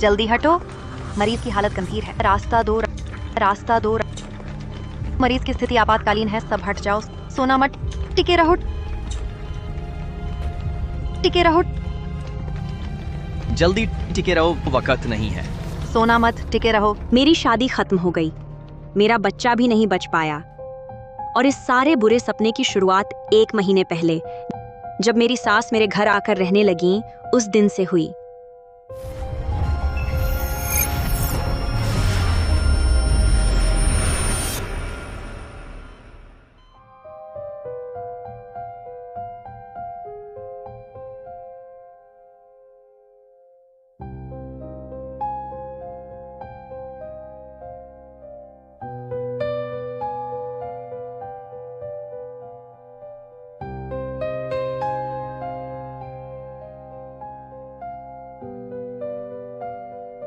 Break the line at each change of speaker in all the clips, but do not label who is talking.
जल्दी हटो, मरीज की हालत गंभीर है। रास्ता दो, रास्ता दो। मरीज की स्थिति आपातकालीन है, सब हट जाओ। सोना मत, टिके रहो, टिके रहो,
जल्दी टिके रहो, वक्त नहीं है।
सोना मत, टिके रहो।
मेरी शादी खत्म हो गई, मेरा बच्चा भी नहीं बच पाया, और इस सारे बुरे सपने की शुरुआत 1 महीने पहले, जब मेरी सास मेरे घर आकर रहने लगी, उस दिन से हुई।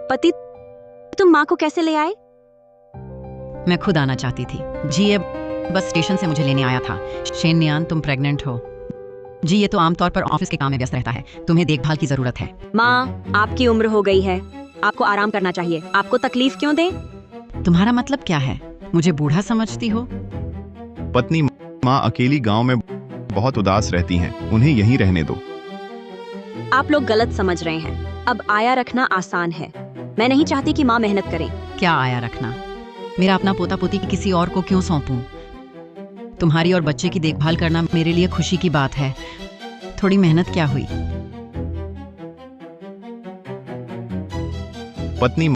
पति, तुम माँ को कैसे ले आए?
मैं खुद आना चाहती थी जी, ये बस स्टेशन से मुझे लेने आया था। शेन नियान, तुम प्रेग्नेंट हो जी। ये तो आमतौर पर ऑफिस के काम में व्यस्त रहता है, तुम्हें देखभाल की जरूरत है।
माँ, आपकी उम्र हो गई है, आपको आराम करना चाहिए, आपको तकलीफ क्यों दें?
तुम्हारा मतलब क्या है? मुझे बूढ़ा समझती हो?
पत्नी, माँ अकेली गांव में बहुत उदास रहती हैं, उन्हें यहीं रहने दो।
आप लोग गलत समझ रहे हैं। अब आया रखना आसान है, मैं नहीं चाहती कि माँ मेहनत करें।
क्या आया रखना? मेरा अपना पोता पोती की किसी और को क्यों सौंपूं? तुम्हारी और बच्चे की देखभाल करना मेरे लिए खुशी की बात है। थोड़ी मेहनत क्या हुई?
पत्नी,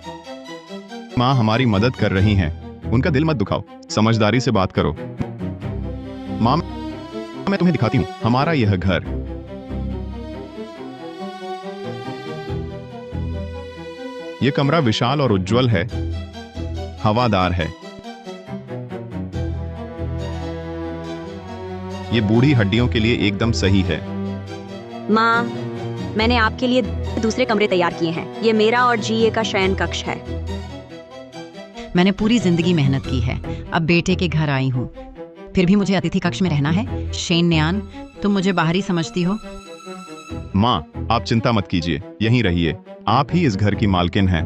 माँ हमारी मदद कर रही हैं, उनका दिल मत दुखाओ, समझदारी से बात करो। माँ, मैं तुम्हें दिखाती हूँ हमारा यह घर। ये कमरा विशाल और उज्जवल है, हवादार है। ये बूढ़ी हड्डियों के लिए एकदम सही है।
माँ, मैंने आपके लिए दूसरे कमरे तैयार किए हैं। ये मेरा और जीए का शयन कक्ष है।
मैंने पूरी जिंदगी मेहनत की है, अब बेटे के घर आई हूँ, फिर भी मुझे अतिथि कक्ष में रहना है। शेन नियान, तुम मुझे बाहरी समझती हो?
माँ, आप चिंता मत कीजिए, यहीं रहिए, आप ही इस घर की मालकिन हैं।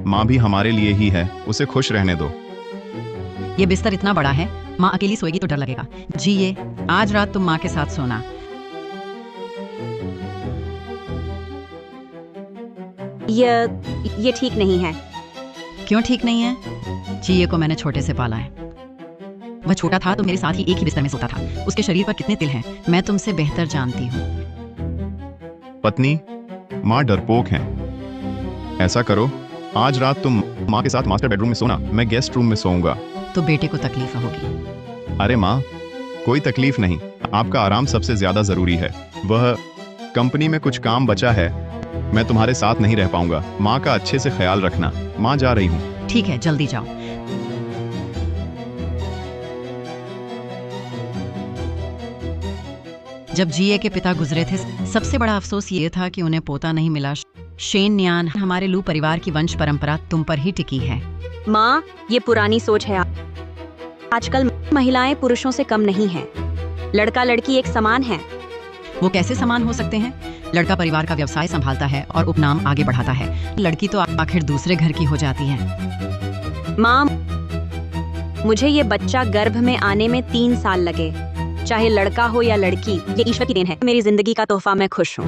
माँ भी हमारे लिए ही है, उसे खुश रहने दो।
ये बिस्तर इतना बड़ा है, माँ अकेली सोएगी तो डर लगेगा जी। ये आज रात तुम माँ के साथ सोना।
ये ठीक नहीं है।
क्यों ठीक नहीं है? जिए को मैंने छोटे से पाला है। वह छोटा था तो मेरे साथ ही एक ही बिस्तर में सोता था। उसके शरीर पर कितने तिल हैं, मैं तुमसे बेहतर जानती हूँ।
पत्नी, माँ डरपोक हैं। ऐसा करो, आज रात तुम माँ के साथ मास्टर बेडरूम में सोना, मैं गेस्ट रूम में सोऊंगा।
तो बेटे को तकलीफ होगी।
अरे माँ, कोई तकलीफ नहीं, आपका आराम सबसे ज्यादा जरूरी है। वह कंपनी में कुछ काम बचा है, मैं तुम्हारे साथ नहीं रह पाऊंगा। माँ का अच्छे से ख्याल रखना। माँ, जा रही हूँ।
ठीक है, जल्दी जाओ। जब जीए के पिता गुजरे थे, सबसे बड़ा अफसोस ये था कि उन्हें पोता नहीं मिला। शेन नियान, हमारे लू परिवार की वंश परंपरा तुम पर ही टिकी है।
माँ, ये पुरानी सोच है। आजकल महिलाएं पुरुषों से कम नहीं हैं। लड़का लड़की एक समान है।
वो कैसे समान हो सकते हैं? लड़का परिवार का व्यवसाय संभालता है और उपनाम आगे बढ़ाता है, लड़की तो आखिर दूसरे घर की हो जाती है।
माँ, मुझे ये बच्चा गर्भ में आने में 3 साल लगे, चाहे लड़का हो या लड़की, ये ईश्वर की देन है। मेरी जिंदगी का तोहफा, मैं खुश हूँ।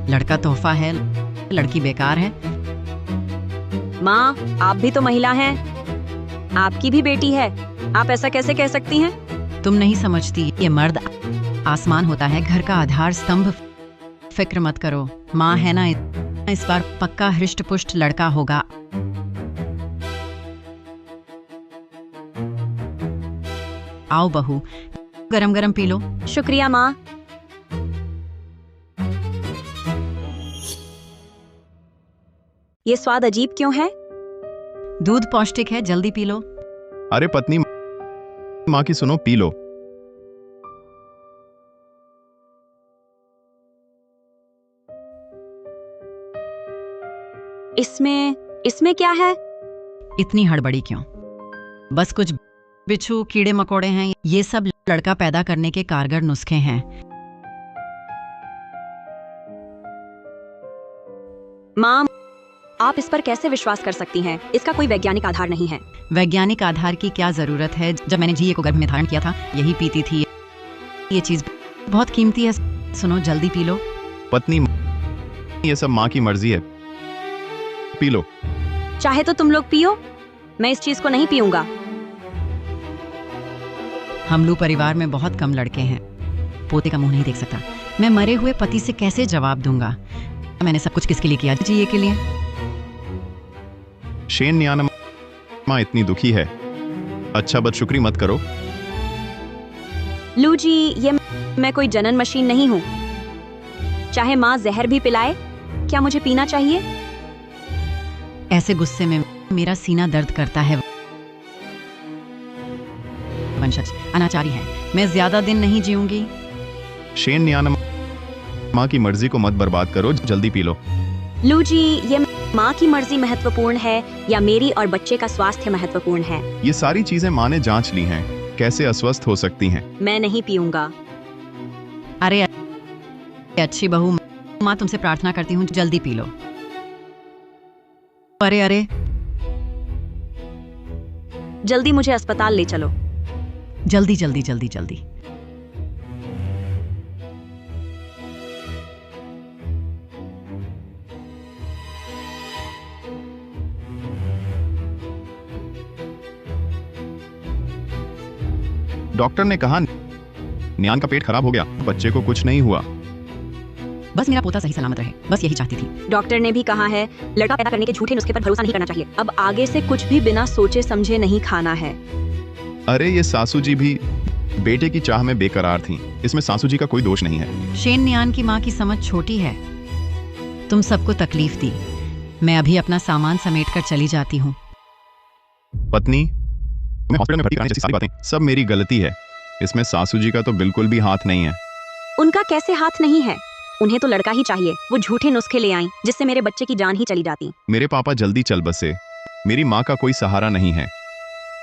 लड़का तोहफा है, लड़की बेकार है।
माँ, आप भी तो महिला हैं, आपकी भी बेटी है, आप ऐसा कैसे कह सकती हैं?
तुम नहीं समझती, ये मर्द आसमान होता है, घर का आधार स्तंभ। फिक्र मत करो, माँ है ना, इस बार पक्का हृष्ट पुष्ट लड़का होगा। आओ बहू, गरम गरम पी लो।
शुक्रिया माँ। ये स्वाद अजीब क्यों है?
दूध पौष्टिक है, जल्दी पी लो।
अरे पत्नी, माँ की सुनो, पी लो।
इसमें क्या है?
इतनी हड़बड़ी क्यों? बस कुछ बिच्छू कीड़े मकोड़े हैं, ये सब लड़का पैदा करने के कारगर नुस्खे हैं।
माँ, आप इस पर कैसे विश्वास कर सकती हैं? इसका कोई वैज्ञानिक आधार नहीं है।
वैज्ञानिक आधार की क्या जरूरत है? जब मैंने जीए को गर्भ में धारण किया था यही पीती थी। ये चीज बहुत कीमती है। सुनो, जल्दी पी लो।
पत्नी, ये सब माँ की मर्जी है, पी लो।
चाहे तो तुम लोग पियो, मैं इस चीज को नहीं पीऊंगा।
हमलू परिवार में बहुत कम लड़के हैं। पोते का मुंह नहीं देख सकता। मैं मरे हुए पति से कैसे जवाब दूंगा? मैंने सब कुछ किसके लिए किया? जीए के लिए।
शेन नियान, माँ इतनी दुखी है। अच्छा, बदशुक्री मत करो।
लू जी, ये मैं कोई जनन मशीन नहीं हूँ। चाहे माँ जहर भी पिलाए, क्या मुझे पीना चाहिए?
ऐसे गुस्से में मेरा सीना दर्द करता है। वंशज अनाचारी है। मैं ज्यादा दिन नहीं जीऊंगी।
शेन नियान, माँ की मर्जी को मत बर्बाद करो, जल्दी पी लो।
लू जी, ये माँ की मर्जी महत्वपूर्ण है या मेरी और बच्चे का स्वास्थ्य महत्वपूर्ण है?
ये सारी चीजें माँ ने जांच ली हैं, कैसे अस्वस्थ हो सकती हैं।
मैं नहीं पीऊंगा।
अरे अच्छी बहू, माँ तुमसे प्रार्थना करती हूँ, जल्दी पी लो। अरे अरे,
जल्दी मुझे अस्पताल ले चलो।
जल्दी जल्दी जल्दी जल्दी।
डॉक्टर ने कहा नियान का पेट खराब हो गया, बच्चे को कुछ नहीं हुआ।
बस मेरा पोता सही सलामत रहे, बस यही चाहती थी।
डॉक्टर ने भी कहा है लड़का पैदा करने के झूठे नुस्खे पर भरोसा नहीं करना चाहिए। अब आगे से कुछ भी बिना सोचे समझे नहीं खाना है।
अरे ये सासू जी भी बेटे की चाह में बेकरार थीं। इसमें सासू जी का कोई दोष नहीं है।
शेन नियान की माँ की समझ छोटी है। तुम सबको तकलीफ दी। मैं अभी अपना सामान समेट कर चली जाती हूँ।
पत्नी, मैं हॉस्पिटल में भर्ती कराने जैसी सारी बातें सब मेरी गलती है। इसमें सासू जी का तो बिल्कुल भी हाथ नहीं है।
उनका कैसे हाथ नहीं है? उन्हें तो लड़का ही चाहिए। वो झूठे नुस्खे ले आई जिससे मेरे बच्चे की जान ही चली जाती।
मेरे पापा जल्दी चल बसे। मेरी माँ का कोई सहारा नहीं है।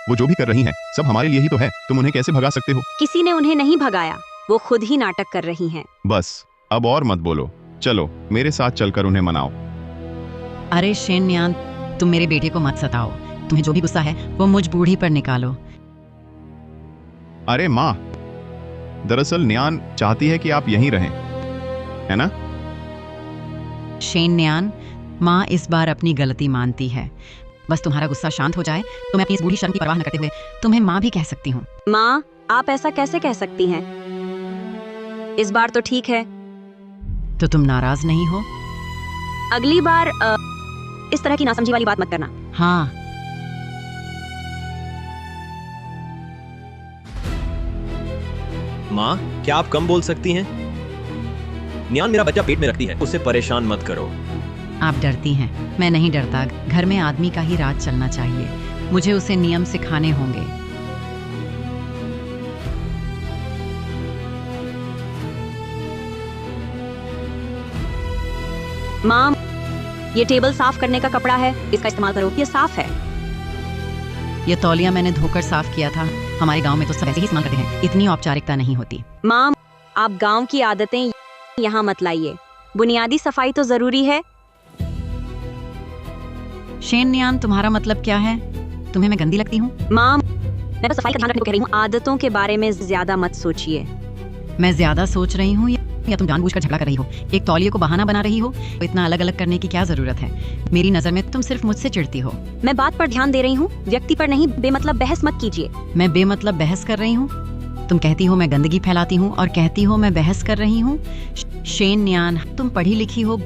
वो जो भी कर रही हैं सब हमारे लिए ही तो है। तुम उन्हें कैसे भगा सकते हो?
किसी ने उन्हें नहीं भगाया, वो खुद ही नाटक कर रही हैं।
बस अब और मत बोलो, चलो मेरे साथ चलकर उन्हें मनाओ।
अरे शेन नियान, तुम मेरे बेटे को मत सताओ। तुम्हें जो भी गुस्सा है वो मुझ बूढ़ी पर निकालो।
अरे माँ, दरअसल नियान चाहती है कि आप यहीं रहें, है ना?
शेन नियान, माँ इस बार अपनी गलती मानती है। बस तुम्हारा गुस्सा शांत हो जाए तो मैं अपनी इस बूढ़ी शर्म की परवाह न करते हुए तुम्हें माँ भी कह सकती हूँ।
माँ, आप ऐसा कैसे कह सकती हैं? इस बार तो ठीक है।
तो तुम नाराज नहीं हो?
अगली बार इस तरह की नासमझी वाली बात मत करना।
हाँ।
माँ, क्या आप कम बोल सकती हैं? नियान मेरा बच्चा पेट में रखती है, उसे परेशान मत करो।
आप डरती हैं। मैं नहीं डरता। घर में आदमी का ही राज चलना चाहिए। मुझे उसे नियम सिखाने होंगे।
माँ, ये टेबल साफ करने का कपड़ा है, इसका इस्तेमाल करो। ये साफ है।
ये तौलिया मैंने धोकर साफ किया था। हमारे गांव में तो सब ऐसे ही इस्तेमाल करते हैं, इतनी औपचारिकता नहीं होती।
माँ, आप गांव की आदतें यहाँ मत लाइए। बुनियादी सफाई तो जरूरी है।
शेन नियान, तुम्हारा मतलब क्या है? तुम्हें मैं गंदी लगती हूँ?
माँ, मैं बस सफाई का ध्यान रखने को कह रही हूँ। आदतों के बारे में ज्यादा मत सोचिए।
मैं ज्यादा सोच रही हूँ या तुम जानबूझकर झगड़ा कर रही हो? एक तौलिए को बहाना बना रही हो? इतना अलग अलग करने की क्या जरूरत है? मेरी नजर में तुम सिर्फ मुझसे चिढ़ती हो।
मैं बात पर ध्यान दे रही हूँ, व्यक्ति पर नहीं। बेमतलब बहस मत कीजिए।
मैं बेमतलब बहस कर रही हूँ? तुम कहती हो मैं गंदगी फैलाती हूँ और कहती हो मैं बहस कर रही हूँ। शेन नियान, तुम पढ़ी लिखी हो,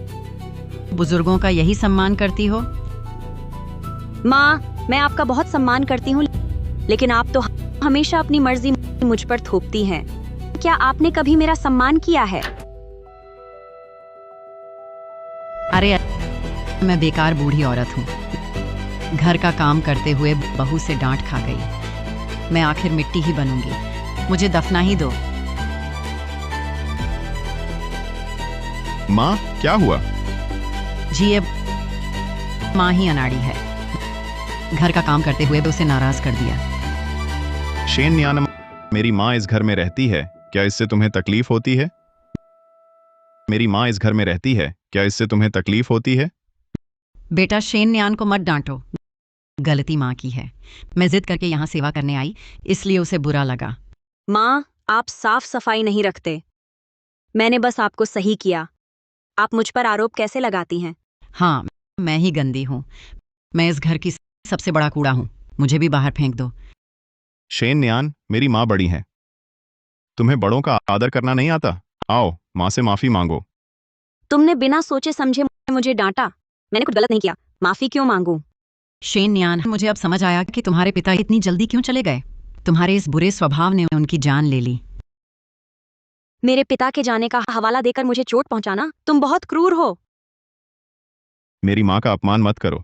बुजुर्गों का यही सम्मान करती हो।
माँ, मैं आपका बहुत सम्मान करती हूँ, लेकिन आप तो हमेशा अपनी मर्जी मुझ पर थोपती हैं। क्या आपने कभी मेरा सम्मान किया है?
अरे मैं बेकार बूढ़ी औरत हूँ। घर का काम करते हुए बहू से डांट खा गई। मैं आखिर मिट्टी ही बनूंगी। मुझे दफना ही दो।
माँ, क्या हुआ?
जी, अब माँ ही अनाड़ी है। घर का काम करते हुए उसे नाराज कर दिया।
शेन नियान, मेरी माँ इस घर में रहती है, क्या इससे तुम्हें तकलीफ होती है? मेरी माँ इस घर में रहती है, क्या इससे तुम्हें तकलीफ होती है?
बेटा शेन न्यान को मत डांटो, गलती माँ की है। मैं जिद करके यहाँ सेवा करने आई, इसलिए उसे बुरा लगा।
माँ, आप साफ सफाई नहीं रखते। मैंने बस आपको सही किया। आप मुझ पर आरोप कैसे लगाती हैं?
हाँ, मैं ही गंदी हूँ। मैं इस घर की सबसे बड़ा कूड़ा हूँ। मुझे भी बाहर फेंक दो।
शेन न्यान, मेरी माँ बड़ी है। तुम्हें बड़ों का आदर करना नहीं आता? आओ, माँ से माफी मांगो।
तुमने बिना सोचे समझे मुझे डांटा। मैंने कुछ गलत नहीं किया, माफी क्यों मांगू?
शेन न्यान, मुझे अब समझ आया कि तुम्हारे पिता इतनी जल्दी क्यों चले गए। तुम्हारे इस बुरे स्वभाव ने उनकी जान ले ली।
मेरे पिता के जाने का हवाला देकर मुझे चोट पहुंचाना, तुम बहुत क्रूर हो।
मेरी माँ का अपमान मत करो।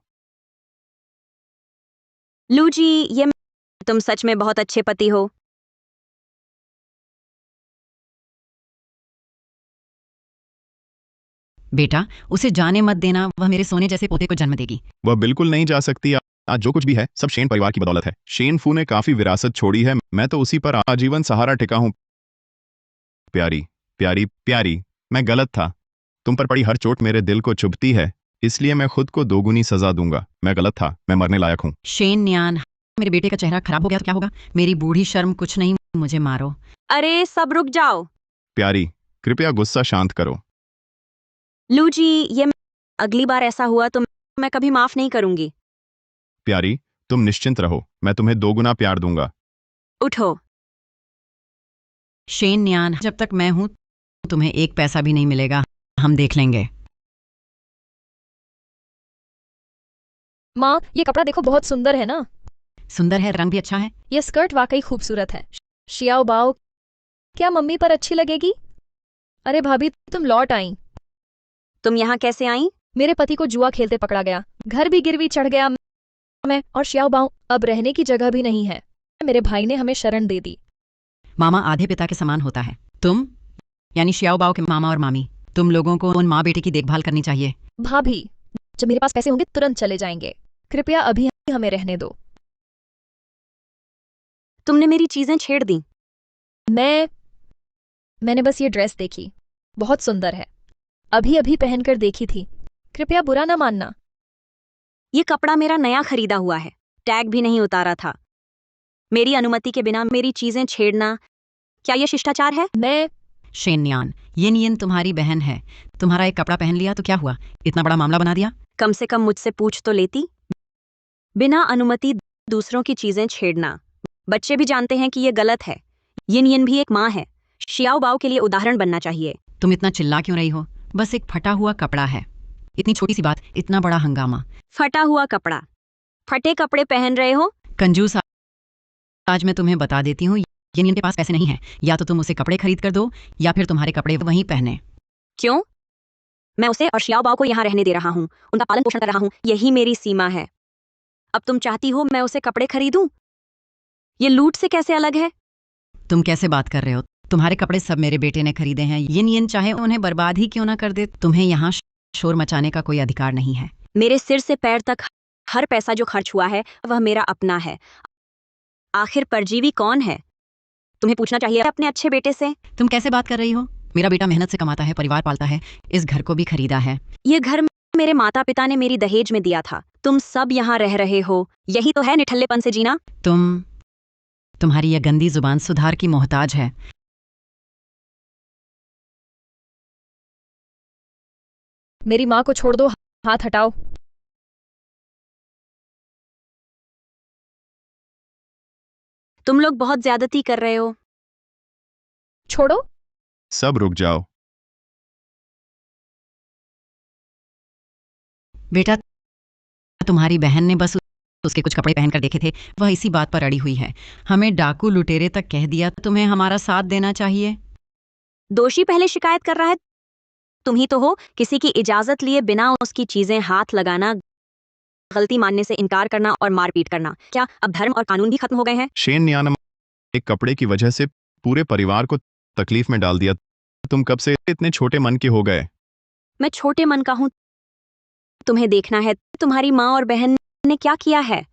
लू जी, ये तुम सच में बहुत अच्छे पति हो।
बेटा, उसे जाने मत देना, वह मेरे सोने जैसे पोते को जन्म देगी।
वह बिल्कुल नहीं जा सकती। आज जो कुछ भी है सब शेन परिवार की बदौलत है। शेन फू ने काफी विरासत छोड़ी है, मैं तो उसी पर आजीवन सहारा टिका हूँ। प्यारी प्यारी प्यारी, मैं गलत था। तुम पर पड़ी हर चोट मेरे दिल को चुभती है, इसलिए मैं खुद को दोगुनी सजा दूंगा। मैं गलत था, मैं मरने लायक हूँ।
शेन न्यान, मेरे बेटे का चेहरा खराब हो गया तो क्या होगा? मेरी बूढ़ी शर्म कुछ नहीं, मुझे मारो।
अरे सब रुक जाओ।
प्यारी, कृपया गुस्सा शांत करो।
लू जी, ये अगली बार ऐसा हुआ तो मैं कभी माफ नहीं करूंगी।
प्यारी, तुम निश्चिंत रहो, मैं तुम्हें दोगुना प्यार दूंगा।
उठो।
शेन न्यान, जब तक मैं हूं तुम्हें एक पैसा भी नहीं मिलेगा। हम देख लेंगे।
माँ, ये कपड़ा देखो, बहुत सुंदर है ना?
सुंदर है, रंग भी अच्छा है।
ये स्कर्ट वाकई खूबसूरत है। शियाओ बाओ, क्या मम्मी पर अच्छी लगेगी? अरे भाभी, तुम लौट आई।
तुम यहाँ कैसे आई?
मेरे पति को जुआ खेलते पकड़ा गया, घर भी गिरवी चढ़ गया। मैं और शियाओ बाओ अब रहने की जगह भी नहीं है। मेरे भाई ने हमें शरण दे दी।
मामा आधे पिता के समान होता है। तुम यानी शियाओ बाओ के मामा और मामी, तुम लोगों को उन माँ बेटे की देखभाल करनी चाहिए।
भाभी, जब मेरे पास पैसे होंगे तुरंत चले जाएंगे। कृपया अभी हमें रहने दो।
तुमने मेरी चीजें छेड़ दी।
मैंने बस ये ड्रेस देखी, बहुत सुंदर है, अभी अभी पहनकर देखी थी। कृपया बुरा ना मानना।
ये कपड़ा मेरा नया खरीदा हुआ है, टैग भी नहीं उतारा था। मेरी अनुमति के बिना मेरी चीजें छेड़ना, क्या यह शिष्टाचार है?
मैं
शेन न्यान, ये नियन तुम्हारी बहन है। तुम्हारा एक कपड़ा पहन लिया तो क्या हुआ? इतना बड़ा मामला बना दिया।
कम से कम मुझसे पूछ तो लेती। बिना अनुमति दूसरों की चीजें छेड़ना, बच्चे भी जानते हैं कि ये गलत है। ये नियन भी एक माँ है, शियाओ बाओ के लिए उदाहरण बनना चाहिए।
तुम इतना चिल्ला क्यों रही हो? बस एक फटा हुआ कपड़ा है, इतनी छोटी सी बात, इतना बड़ा हंगामा।
फटा हुआ कपड़ा? फटे कपड़े पहन रहे हो?
कंजूस, आज मैं तुम्हें बता देती हूँ, ये नियन के पास पैसे नहीं है। या तो तुम उसे कपड़े खरीद कर दो, या फिर तुम्हारे कपड़े वहीं पहने।
क्यों? मैं उसे और शियाओ बाओ को यहाँ रहने दे रहा हूँ, उनका पालन पोषण कर रहा हूँ, यही मेरी सीमा है। अब तुम चाहती हो मैं उसे कपड़े खरीदूं? ये लूट से कैसे अलग है?
तुम कैसे बात कर रहे हो? तुम्हारे कपड़े सब मेरे बेटे ने खरीदे हैं। ये नियन चाहे उन्हें बर्बाद ही क्यों ना कर दे, तुम्हें यहाँ शोर मचाने का कोई अधिकार नहीं है।
मेरे सिर से पैर तक हर पैसा जो खर्च हुआ है वह मेरा अपना है। आखिर परजीवी कौन है? तुम्हें पूछना चाहिए अपने अच्छे बेटे से।
तुम कैसे बात कर रही हो? मेरा बेटा मेहनत से कमाता है, परिवार पालता है, इस घर को भी खरीदा है।
ये घर मेरे माता पिता ने मेरी दहेज में दिया था। तुम सब यहाँ रह रहे हो, यही तो है निठल्लेपन से जीना।
तुम्हारी यह गंदी जुबान सुधार की मोहताज है।
मेरी माँ को छोड़ दो, हाथ हटाओ।
तुम लोग बहुत ज्यादती कर रहे हो।
छोड़ो।
सब रुक जाओ।
बेटा, तुम्हारी बहन ने बस उसके कुछ कपड़े पहनकर देखे थे, वह इसी बात पर अड़ी हुई है। हमें डाकू लुटेरे तक कह दिया, तुम्हें हमारा साथ देना चाहिए।
दोषी पहले शिकायत कर रहा है, तुम ही तो हो। किसी की इजाजत लिए बिना उसकी चीजें हाथ लगाना, गलती मानने से इनकार करना और मारपीट करना, क्या अब धर्म और कानून भी खत्म हो गए हैं?
शेन न्यान, एक कपड़े की वजह से पूरे परिवार को तकलीफ में डाल दिया। तुम कब से इतने छोटे मन के हो गए?
मैं छोटे मन का हूं? तुम्हें देखना है तुम्हारी माँ और बहन ने क्या किया है।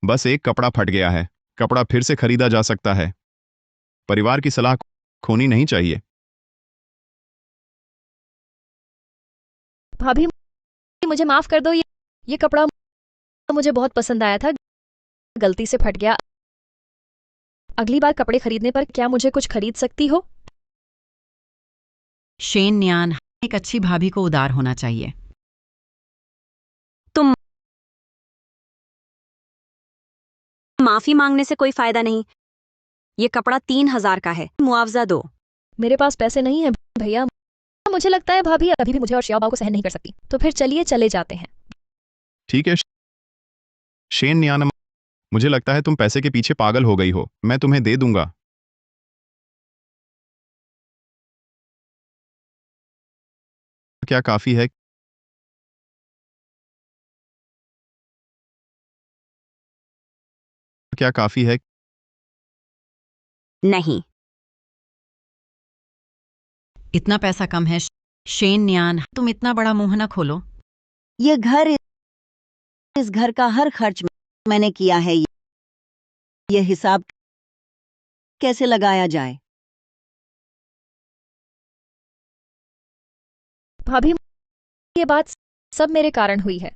बस एक कपड़ा फट गया है, कपड़ा फिर से खरीदा जा सकता है। परिवार की सलाह खोनी नहीं चाहिए।
भाभी मुझे माफ कर दो, ये कपड़ा मुझे बहुत पसंद आया था, गलती से फट गया। अगली बार कपड़े खरीदने पर क्या मुझे कुछ खरीद सकती हो?
शेन न्यान, एक अच्छी भाभी को उदार होना चाहिए।
तुम माफी मांगने से कोई फायदा नहीं। ये कपड़ा 3,000 का है, मुआवजा दो।
मेरे पास पैसे नहीं है भैया। मुझे लगता है भाभी अभी भी मुझे और श्याओ बाओ को सहन नहीं कर सकती। तो फिर चलिए चले जाते हैं।
ठीक है शेन न्यान, मुझे लगता है तुम पैसे के पीछे पागल हो गई हो। मैं तुम्हें दे दूंगा। क्या काफी है? क्या काफी है?
नहीं,
इतना पैसा कम है। शेन न्यान, तुम इतना बड़ा मुंह न खोलो।
ये घर, इस घर का हर खर्च मैंने किया है। ये हिसाब कैसे लगाया जाए?
भाभी ये बात सब मेरे कारण हुई है।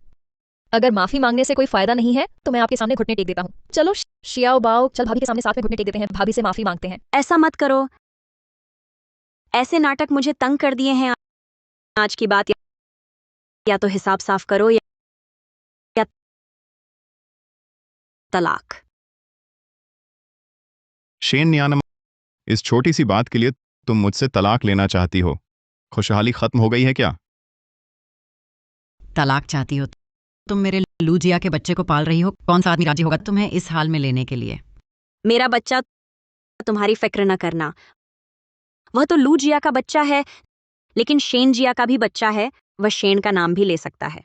अगर माफी मांगने से कोई फायदा नहीं है तो मैं आपके सामने घुटने टेक देता हूँ। चलो शियाओ बाओ, चल भाभी के सामने साथ में घुटने टेक देते हैं, भाभी से माफी मांगते हैं।
ऐसा मत करो। ऐसे नाटक मुझे तंग कर दिए हैं। आज की बात या तो हिसाब साफ करो या तलाक।
शेन न्यान, इस छोटी सी बात के लिए तुम मुझसे तलाक लेना चाहती हो? खुशहाली खत्म हो गई है क्या?
तलाक चाहती हो? तुम मेरे लूजिया के बच्चे को पाल रही हो। कौन सा आदमी राजी होगा तुम्हें इस हाल में लेने के लिए?
मेरा बच्चा, तुम्हारी फिक्र न करना। वह तो लू जिया का बच्चा है, लेकिन शेन जिया का भी बच्चा है। वह शेन का नाम भी ले सकता है।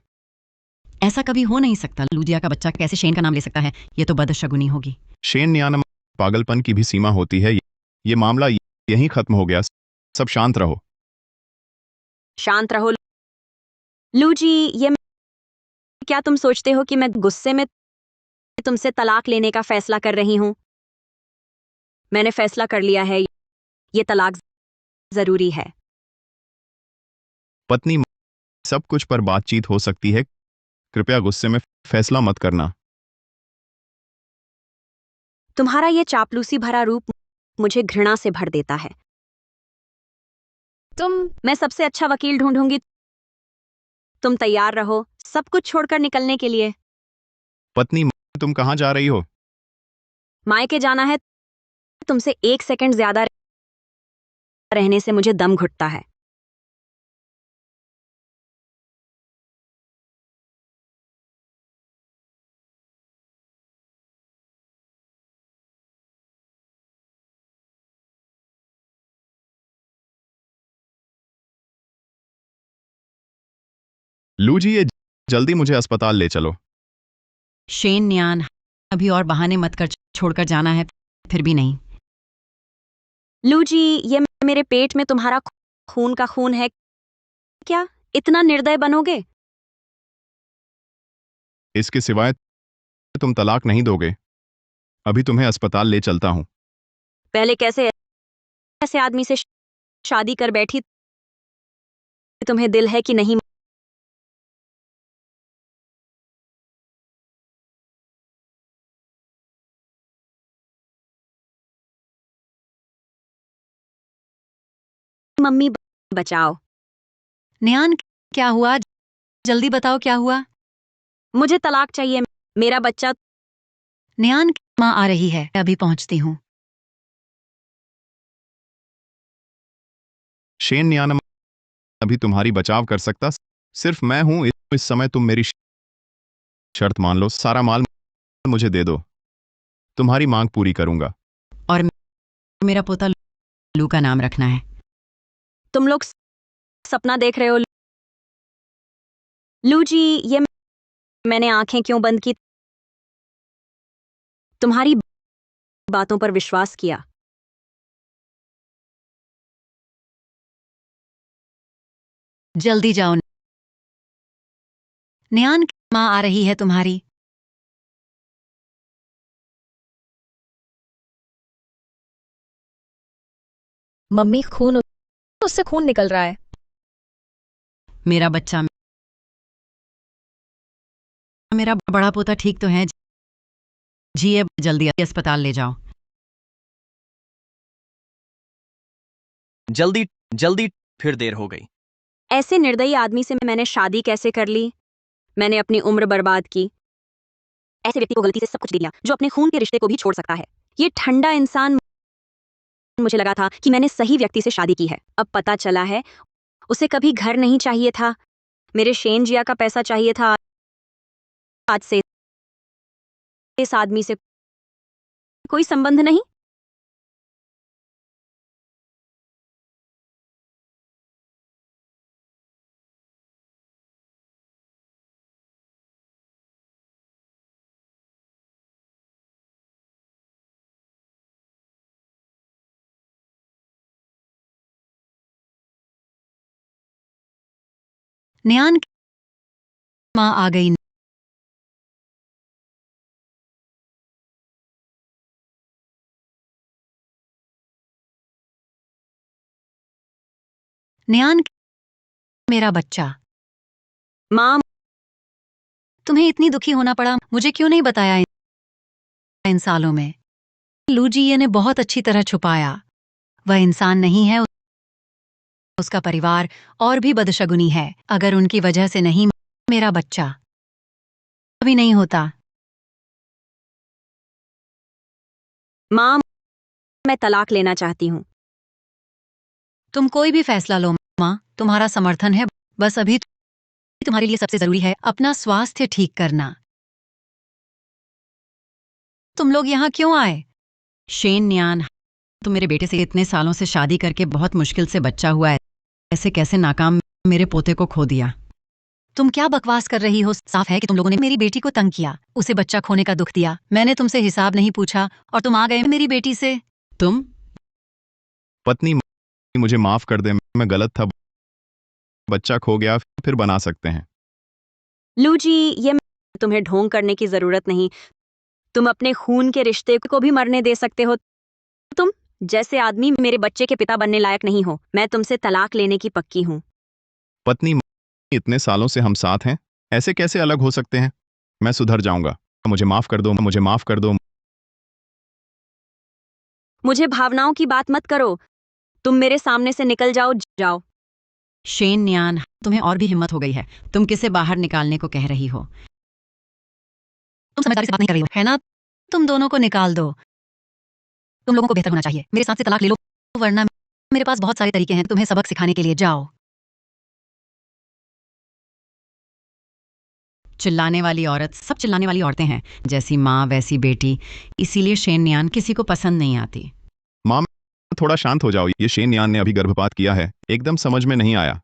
ऐसा कभी हो नहीं सकता। लूजिया का बच्चा कैसे शेन का नाम ले सकता है? ये तो बदशगुनी होगी।
शेन न्यान, पागलपन की भी सीमा होती है। ये मामला यहीं खत्म हो गया। सब शांत रहो।
शांत रहो। लू जी, ये क्या तुम सोचते हो कि मैं गुस्से में तुमसे तलाक लेने का फैसला कर रही हूं? मैंने फैसला कर लिया है। ये तलाक जरूरी है।
पत्नी, सब कुछ पर बातचीत हो सकती है। कृपया गुस्से में फैसला मत करना।
तुम्हारा ये चापलूसी भरा रूप मुझे घृणा से भर देता है। मैं सबसे अच्छा वकील ढूंढूंगी। तुम तैयार रहो सब कुछ छोड़कर निकलने के लिए।
पत्नी, तुम कहाँ जा रही हो?
मायके जाना है। तुमसे 1 सेकंड ज्यादा रहने से मुझे दम घुटता है।
लू जी, ये जल्दी मुझे अस्पताल ले चलो।
शेन न्यान, अभी और बहाने मत कर। छोड़कर जाना है फिर भी नहीं।
लू जी, ये मेरे पेट में तुम्हारा खून का खून है। क्या इतना निर्दय बनोगे?
इसके सिवाय तुम तलाक नहीं दोगे। अभी तुम्हें अस्पताल ले चलता हूं।
पहले कैसे ऐसे आदमी से शादी कर बैठी? तुम्हें दिल है कि नहीं? मम्मी बचाओ।
न्यान, क्या हुआ? जल्दी बताओ क्या हुआ।
मुझे तलाक चाहिए। मेरा बच्चा।
न्यान, माँ आ रही है, अभी पहुंचती हूँ।
शेन न्यान, अभी तुम्हारी बचाव कर सकता सिर्फ मैं हूं। इस समय तुम मेरी शर्त मान लो। सारा माल मुझे दे दो। तुम्हारी मांग पूरी करूंगा।
और मेरा पोता लू का नाम रखना है।
तुम लोग सपना देख रहे हो। लू जी, ये मैंने आंखें क्यों बंद की? तुम्हारी बातों पर विश्वास किया।
जल्दी जाओ। न्यान, माँ आ रही है तुम्हारी।
मम्मी खून, उससे खून निकल रहा है।
मेरा बच्चा, मेरा बड़ा पोता ठीक तो है जी? अब जल्दी अस्पताल ले जाओ।
जल्दी जल्दी, फिर देर हो गई।
ऐसे निर्दयी आदमी से मैंने शादी कैसे कर ली? मैंने अपनी उम्र बर्बाद की। ऐसे व्यक्ति को गलती से सब कुछ दे दिया जो अपने खून के रिश्ते को भी छोड़ सकता है। ये ठंडा इंसान, मुझे लगा था कि मैंने सही व्यक्ति से शादी की है। अब पता चला है उसे कभी घर नहीं चाहिए था, मेरे शेन जिया का पैसा चाहिए था। आज से इस आदमी से कोई संबंध नहीं।
न्यान माँ आ गई। न्यान, मेरा बच्चा।
माँ,
तुम्हें इतनी दुखी होना पड़ा, मुझे क्यों नहीं बताया इन सालों में? लूजी ने बहुत अच्छी तरह छुपाया। वह इंसान नहीं है, उसका परिवार और भी बदशगुनी है। अगर उनकी वजह से नहीं, मेरा बच्चा कभी नहीं होता।
माँ, मैं तलाक लेना चाहती हूँ।
तुम कोई भी फैसला लो माँ, तुम्हारा समर्थन है। बस अभी तुम्हारे लिए सबसे जरूरी है अपना स्वास्थ्य ठीक करना। तुम लोग यहाँ क्यों आए? शेन न्यान, तुम मेरे बेटे से इतने सालों से शादी करके बहुत मुश्किल से बच्चा हुआ है, ऐसे कैसे नाकाम मेरे पोते को खो दिया? तुम क्या बकवास कर रही हो? साफ है कि तुम लोगों ने मेरी बेटी को तंग किया, उसे बच्चा खोने का दुख दिया। मैंने तुमसे हिसाब नहीं पूछा और तुम आ गए मेरी बेटी से। तुम
पत्नी, मुझे माफ कर दे, मैं गलत था। बच्चा खो गया, फिर बना सकते हैं।
लूजी, ये तुम्हें ढोंग करने की जरूरत नहीं। तुम अपने खून के रिश्ते को भी मरने दे सकते हो। तुम जैसे आदमी मेरे बच्चे के पिता बनने लायक नहीं हो। मैं तुमसे तलाक लेने की पक्की हूँ।
पत्नी, इतने सालों से हम साथ हैं, ऐसे कैसे अलग हो सकते हैं? मैं सुधर जाऊंगा, मुझे माफ कर दो, मुझे माफ कर दो।
मुझे भावनाओं की बात मत करो। तुम मेरे सामने से निकल जाओ, जाओ।
शेन न्यान, तुम्हें और भी हिम्मत हो गई है। तुम किसे बाहर निकालने को कह रही हो? तुम समझदारी से बात नहीं कर रही हो, है ना? तुम दोनों को निकाल दो। तुम लोगों को बेहतर होना चाहिए। मेरे साथ से तलाक ले लो, वरना मेरे पास बहुत सारे तरीके हैं तुम्हें सबक सिखाने के लिए। जाओ। चिल्लाने वाली औरत, सब चिल्लाने वाली औरतें हैं, जैसी माँ वैसी बेटी। इसीलिए शेन न्यान किसी को पसंद नहीं आती।
माँ, थोड़ा शांत हो जाओ। ये शेन यान ने अभी गर्भपात किया है, एकदम समझ में नहीं आया।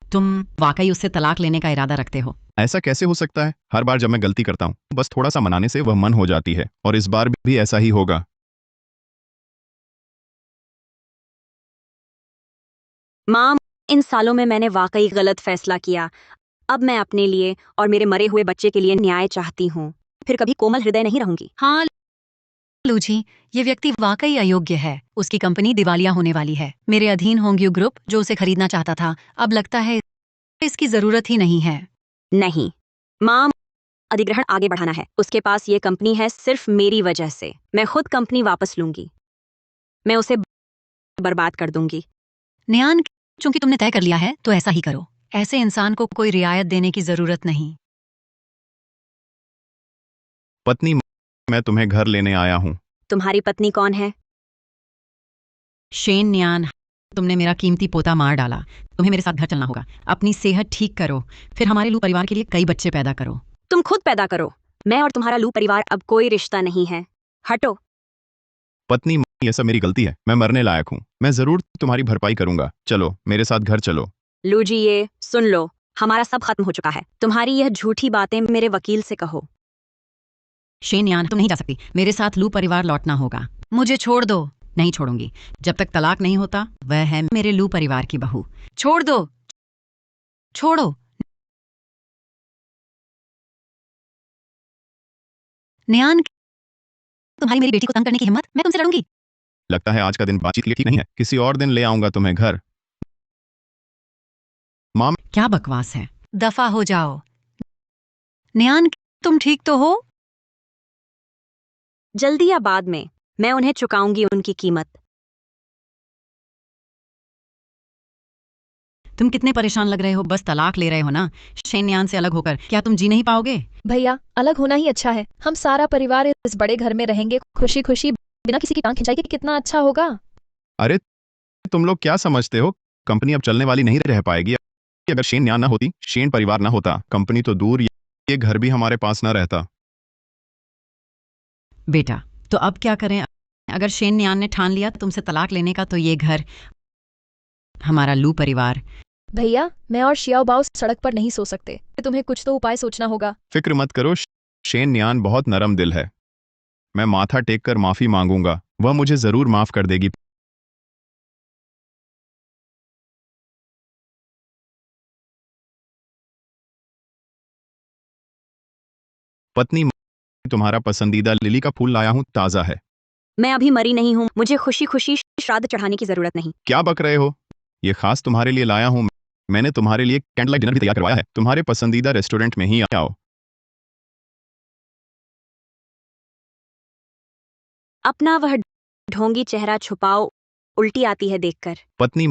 तुम वाकई उससे तलाक लेने का इरादा रखते हो?
ऐसा कैसे हो सकता है? हर बार जब मैं गलती करता हूँ, बस थोड़ा सा मनाने से वह मन हो जाती है, और इस बार भी ऐसा ही होगा।
माँ, इन सालों में मैंने वाकई गलत फैसला किया। अब मैं अपने लिए और मेरे मरे हुए बच्चे के लिए न्याय चाहती हूँ। फिर कभी कोमल हृदय नहीं रहूंगी।
हाँ लूजी, ये व्यक्ति वाकई अयोग्य है। उसकी कंपनी दिवालिया होने वाली है। मेरे अधीन होंग्यू ग्रुप जो उसे खरीदना चाहता था, अब लगता है इसकी जरूरत ही नहीं है।
नहीं माँ, अधिग्रहण आगे बढ़ाना है। उसके पास ये कंपनी है सिर्फ मेरी वजह से। मैं खुद कंपनी वापस लूंगी। मैं उसे बर्बाद कर दूंगी।
न्यान, चूंकि तुमने तय कर लिया है तो ऐसा ही करो। ऐसे इंसान को कोई रियायत देने की जरूरत नहीं।
पत्नी, मैं तुम्हें घर लेने आया हूँ।
तुम्हारी पत्नी कौन है?
शेन न्यान, तुमने मेरा कीमती पोता मार डाला। तुम्हें मेरे साथ घर चलना होगा। अपनी सेहत ठीक करो, फिर हमारे लू परिवार के लिए कई बच्चे पैदा करो।
तुम खुद पैदा करो। मैं और तुम्हारा लू परिवार अब कोई रिश्ता नहीं है। हटो।
पत्नी, ये सब मेरी गलती है। मैं मरने लायक हूँ। मैं जरूर तुम्हारी भरपाई करूंगा। चलो मेरे साथ घर चलो।
लू जी, ये सुन लो, हमारा सब खत्म हो चुका है। तुम्हारी यह झूठी बातें मेरे वकील से कहो।
शेन न्यान, तुम नहीं जा सकती। मेरे साथ लू परिवार लौटना होगा। मुझे छोड़ दो। नहीं छोड़ूंगी जब तक तलाक नहीं होता। वह है मेरे लू परिवार की बहू। छोड़ दो, छोड़ो। न्यान, तुम्हारी मेरी बेटी को तंग करने की हिम्मत? मैं तुमसे लड़ूंगी।
लगता है आज का दिन बातचीत के लिए ठीक नहीं है। किसी और दिन ले आऊंगा तुम्हें घर। माम,
क्या बकवास है।
दफा हो जाओ। नियान, तुम ठीक तो हो?
जल्दी या बाद में मैं उन्हें चुकाऊंगी उनकी कीमत।
तुम कितने परेशान लग रहे हो, बस तलाक ले रहे हो ना शेन नियान से अलग होकर। क्या तुम जी नहीं पाओगे?
भैया, अलग होना ही अच्छा है। हम सारा परिवार इस बड़े घर में रहेंगे खुशी खुशी, बिना किसी की टांग खिंचाई के। कितना अच्छा होगा।
अरे तुम लोग क्या समझते हो, कंपनी अब चलने वाली नहीं रह पाएगी। अगर शेन न्यान ना होती, शेन परिवार ना होता, कंपनी तो दूर, ये घर भी हमारे पास ना रहता।
बेटा, तो अब क्या करें? अगर शेन नियान ने ठान लिया तुमसे तलाक लेने का, तो ये घर, हमारा लू परिवार।
भैया, मैं और शियाओ बाओ सड़क पर नहीं सो सकते। तुम्हें कुछ तो उपाय सोचना होगा।
फिक्र मत करो, शेन न्यान बहुत नरम दिल है। मैं माथा टेक कर माफी मांगूंगा, वह मुझे जरूर माफ कर देगी। पत्नी, तुम्हारा पसंदीदा लिली का फूल लाया हूं, ताजा है।
मैं अभी मरी नहीं हूं, मुझे खुशी खुशी श्राद्ध चढ़ाने की जरूरत नहीं।
क्या बक रहे हो? ये खास तुम्हारे लिए लाया हूं। मैंने तुम्हारे लिए कैंडल लाइट डिनर भी तैयार करवाया है। तुम्हारे पसंदीदा रेस्टोरेंट में ही आओ।
अपना वह ढोंगी चेहरा छुपाओ, उल्टी आती है देखकर।
पत्नी,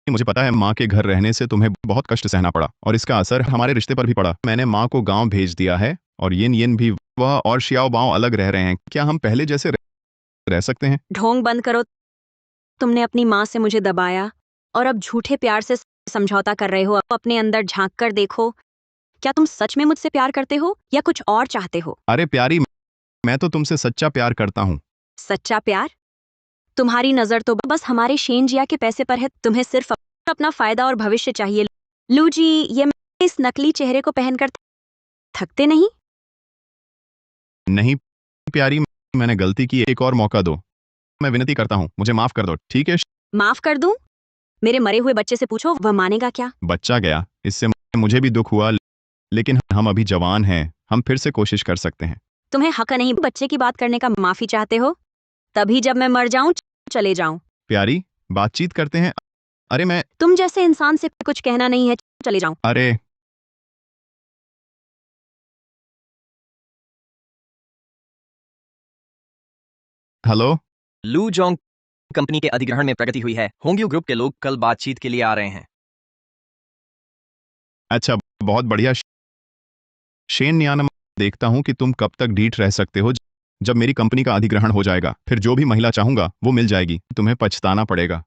मुझे पता है माँ के घर रहने से तुम्हें बहुत कष्ट सहना पड़ा और इसका असर हमारे रिश्ते पर भी पड़ा। मैंने माँ को गांव भेज दिया है और येन येन भी, वह और शियाओ बाओ अलग रह रहे हैं। क्या हम पहले जैसे रह सकते हैं?
ढोंग बंद करो। तुमने अपनी माँ से मुझे दबाया और अब झूठे प्यार से समझौता कर रहे हो। अब अपने अंदर झांक कर देखो, क्या तुम सच में मुझसे प्यार करते हो या कुछ और चाहते हो?
अरे प्यारी, मैं तो तुमसे सच्चा प्यार करता हूँ।
सच्चा प्यार? तुम्हारी नजर तो बस हमारे शेनजिया के पैसे पर है। तुम्हें सिर्फ अपना फायदा और भविष्य चाहिए। लू जी, ये इस नकली चेहरे को पहनकर थकते नहीं?
नहीं प्यारी, मैंने गलती की, एक और मौका दो। मैं विनती करता हूँ, मुझे माफ कर दो, ठीक है?
माफ कर दूं? मेरे मरे हुए बच्चे से पूछो, वह मानेगा क्या?
बच्चा गया, इससे मुझे भी दुख हुआ, लेकिन हम अभी जवान हैं, हम फिर से कोशिश कर सकते हैं।
तुम्हें हक नहीं बच्चे की बात करने का? माफी चाहते हो? तभी जब मैं मर जाऊं चले जाऊं।
प्यारी, बातचीत करते हैं। अरे मैं,
तुम जैसे इंसान से कुछ कहना नहीं है, चले जाऊं।
अरे हेलो।
लू जोंग कंपनी के अधिग्रहण में प्रगति हुई है। होंग्यू ग्रुप के लोग कल बातचीत के लिए आ रहे हैं।
अच्छा, बहुत बढ़िया। शेन न्यानम, देखता हूं कि तुम कब तक ढीठ रह सकते हो। जब मेरी कंपनी का अधिग्रहण हो जाएगा, फिर जो भी महिला चाहूंगा वो मिल जाएगी। तुम्हें पछताना पड़ेगा।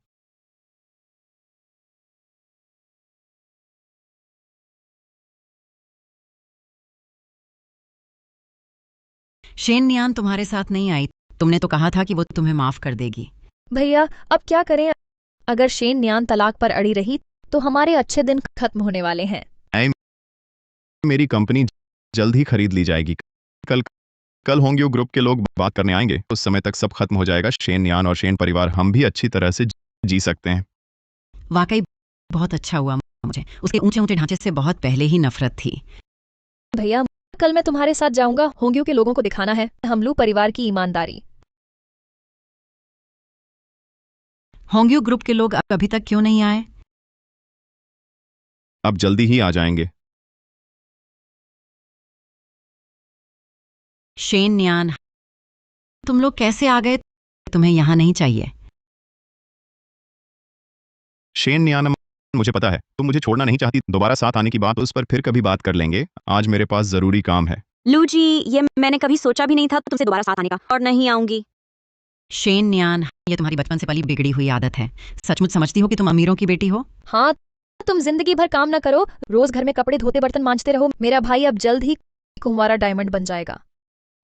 शेन नियान तुम्हारे साथ नहीं आई। तुमने तो कहा था कि वो तुम्हें माफ कर देगी।
भैया, अब क्या करें? अगर शेन न्यान तलाक पर अड़ी रही तो हमारे अच्छे दिन खत्म होने वाले हैं।
मेरी कंपनी जल्द ही खरीद ली जाएगी। कल कल होंग्यू ग्रुप के लोग बात करने आएंगे। उस समय तक सब खत्म हो जाएगा। शेन न्यान और शेन परिवार, हम भी अच्छी तरह से जी सकते हैं।
वाकई बहुत अच्छा हुआ। मुझे उसके ऊंचे ऊंचे ढांचे से बहुत पहले ही नफरत थी।
भैया, कल मैं तुम्हारे साथ जाऊंगा। होंग्यू के लोगों को दिखाना है हमलू परिवार की ईमानदारी।
होंग्यू ग्रुप के लोग अभी तक क्यों नहीं आए?
अब जल्दी ही आ जाएंगे।
शेन नियान, तुम लोग कैसे आ गए? तुम्हें यहां नहीं चाहिए।
शेन न्यानम, मुझे पता है तुम मुझे छोड़ना नहीं चाहती। दोबारा साथ आने की बात उस पर फिर कभी बात कर लेंगे। आज मेरे पास जरूरी काम है।
लू जी, ये मैंने कभी सोचा भी नहीं था तुमसे दोबारा साथ आने का, और नहीं आऊंगी।
शेन नियान, ये तुम्हारी बचपन से पली बिगड़ी हुई आदत है। सचमुच समझती हो कि तुम अमीरों की बेटी हो?
हाँ, तुम जिंदगी भर काम ना करो, रोज घर में कपड़े धोते बर्तन मांजते रहो। मेरा भाई अब जल्द ही कुंवारा डायमंड बन जाएगा।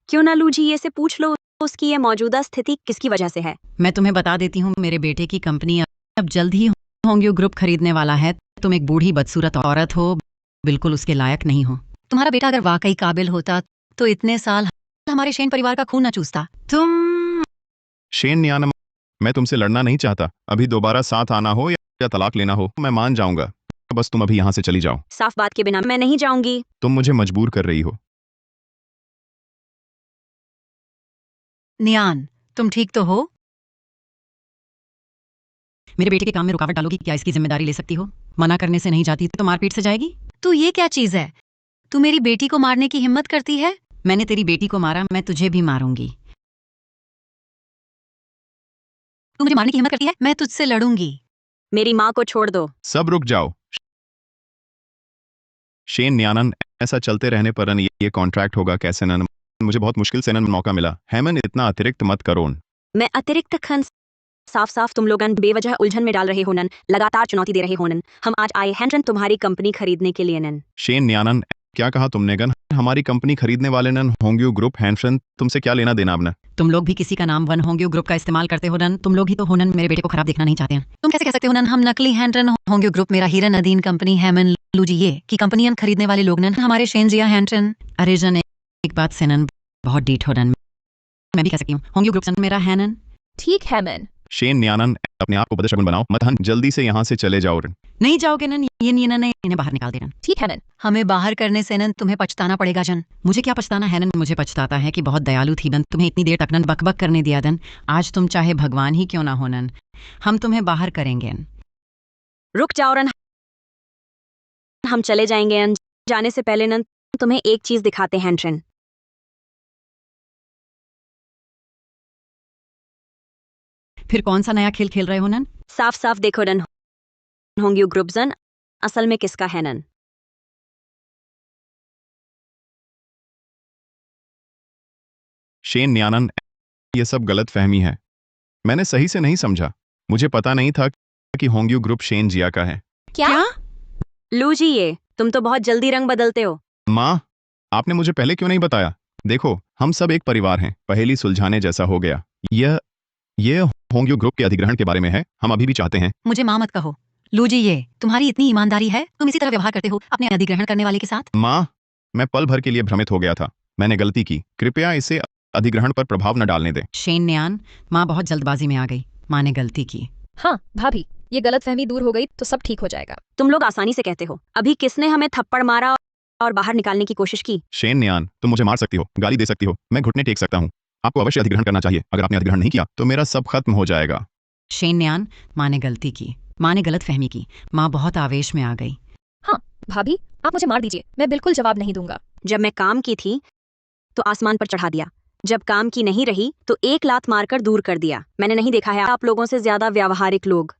क्यों ना लू जी, ये से पूछ लो उसकी ये मौजूदा स्थिति किसकी वजह से है।
मैं तुम्हें बता देती हूँ, मेरे बेटे की कंपनी अब जल्द ही होंग्यू ग्रुप खरीदने वाला है। तुम एक बूढ़ी बदसूरत औरत हो, बिल्कुल उसके लायक नहीं हो। तुम्हारा बेटा अगर वाकई काबिल होता तो इतने साल हमारे शेन परिवार का खून न चूसता। तुम
शेन न्यानम, मैं तुमसे लड़ना नहीं चाहता। अभी दोबारा साथ आना हो या तलाक लेना हो, मैं मान जाऊंगा। बस तुम अभी यहाँ से चली जाओ।
साफ बात के बिना मैं नहीं जाऊंगी।
तुम मुझे मजबूर कर रही हो।
नियान, तुम ठीक तो हो?
मेरे बेटे के काम में रुकावट डालोगी? क्या इसकी जिम्मेदारी ले सकती हो? मना करने से नहीं जाती तो मारपीट से जाएगी?
तू ये क्या चीज है? तू मेरी बेटी को मारने की हिम्मत करती है?
मैंने तेरी बेटी को मारा, मैं तुझे भी मारूंगी।
तू मुझे मारने की हिम्मत करती है? मैं तुझसे लड़ूंगी।
मेरी माँ को छोड़ दो।
सब रुक जाओ। शेन न्यानन, ऐसा चलते रहने पर न ये कॉन्ट्रैक्ट होगा कैसे न? मुझे बहुत मुश्किल से न मौका मिला। हेमन, इतना अतिरिक्त मत करो।
मैं अतिरिक्त खन साफ साफ तुम लोगन बेवजह उलझन में डाल रहे हो नन, लगातार चुनौती दे रहे हो नन। हम आज आए हैं नन तुम्हारी कंपनी खरीदने के लिए नन।
शेन न्यानन, क्या कहा तुमने गन? हमारी कंपनी खरीदने वाले नन होंग्यू ग्रुप हैंफ्रन, तुमसे क्या लेना देना अब न?
तुम लोग भी किसी का नाम वन होंग्यू ग्रुप का इस्तेमाल करते हो नन। तुम लोग ही तो हो नन, मेरे बेटे को खराब देखना नहीं चाहते हैं।
तुम कैसे कह सकते हो नन? हम नकली हैंड्रन होंगे ग्रुप, मेरा हीरन अधीन कंपनी हैमन लूजी ये की कंपनियां खरीदने वाले लोग नन हमारे शेन जिया हैंड्रन।
अरे जन, एक बात से नन बहुत डीठ हो नन। मैं भी कह सकती हूँ होंग्यू ग्रुप सन मेरा है नन।
ठीक है मैन।
शेन न्यानन, अपने आप को बदशगुन बनाओ मत हन, जल्दी से यहाँ से चले जाओ।
नहीं जाओगे नन, ये नहीं नन, इन्हें बाहर निकाल देना।
ठीक है मैन।
हमें बाहर करने से नन तुम्हें पछताना पड़ेगा जन।
मुझे क्या पछताना है नन? मुझे पछताता है कि बहुत दयालु थी बन, तुम्हें इतनी देर तक नन बकबक करने दिया दन। आज तुम चाहे भगवान ही क्यों ना हो नन, हम तुम्हें बाहर करेंगे।
रुक जाओ रन, हम चले जाएंगे नन। जाने से पहले नन तुम्हें एक चीज दिखाते हैं ट्रेन।
फिर कौन सा नया खेल खेल रहे हो नन?
साफ साफ देखो नन, होंग्यू ग्रुप जन असल में किसका है नन?
शेन न्यानन, ये सब गलत फहमी है। मैंने सही से नहीं समझा। मुझे पता नहीं था कि होंग्यू ग्रुप शेन जिया का है।
क्या?
लू जी, ये तुम तो बहुत जल्दी रंग बदलते हो।
माँ, आपने मुझे पहले क्यों नहीं बताया? देखो, हम सब एक परिवार हैं। पहेली सुलझाने जैसा हो गया। ये होंग्यू ग्रुप के अधिग्रहण के बारे में है। हम अभी भी चाहते हैं।
मुझे माँ मत कहो। लूजी ये तुम्हारी इतनी ईमानदारी है? तुम इसी तरह व्यवहार करते हो अपने अधिग्रहण करने वाले के साथ?
माँ, मैं पल भर के लिए भ्रमित हो गया था। मैंने गलती की। कृपया इसे अधिग्रहण पर प्रभाव न डालने दें।
शेन न्यान, माँ बहुत जल्दबाजी में आ गई, माँ ने गलती की।
हाँ भाभी, ये गलतफहमी दूर हो गई तो सब ठीक हो जाएगा।
तुम लोग आसानी से कहते हो। अभी किसने हमें थप्पड़ मारा और बाहर निकालने की कोशिश की?
शेन न्यान, तुम मुझे मार सकती हो, गाली दे सकती हो, मैं घुटने टेक सकता हूँ। आपको अवश्य अधिग्रहण करना चाहिए। अगर आपने अधिग्रहण नहीं किया तो मेरा सब खत्म हो जाएगा।
शेन न्यान, माँ ने गलती की, माँ ने गलत फहमी की। माँ बहुत आवेश में आ गई।
हाँ भाभी, आप मुझे मार दीजिए, मैं बिल्कुल जवाब नहीं दूंगा।
जब मैं काम की थी तो आसमान पर चढ़ा दिया, जब काम की नहीं रही तो एक लात मारकर दूर कर दिया। मैंने नहीं देखा है आप लोगों से ज्यादा व्यावहारिक लोग।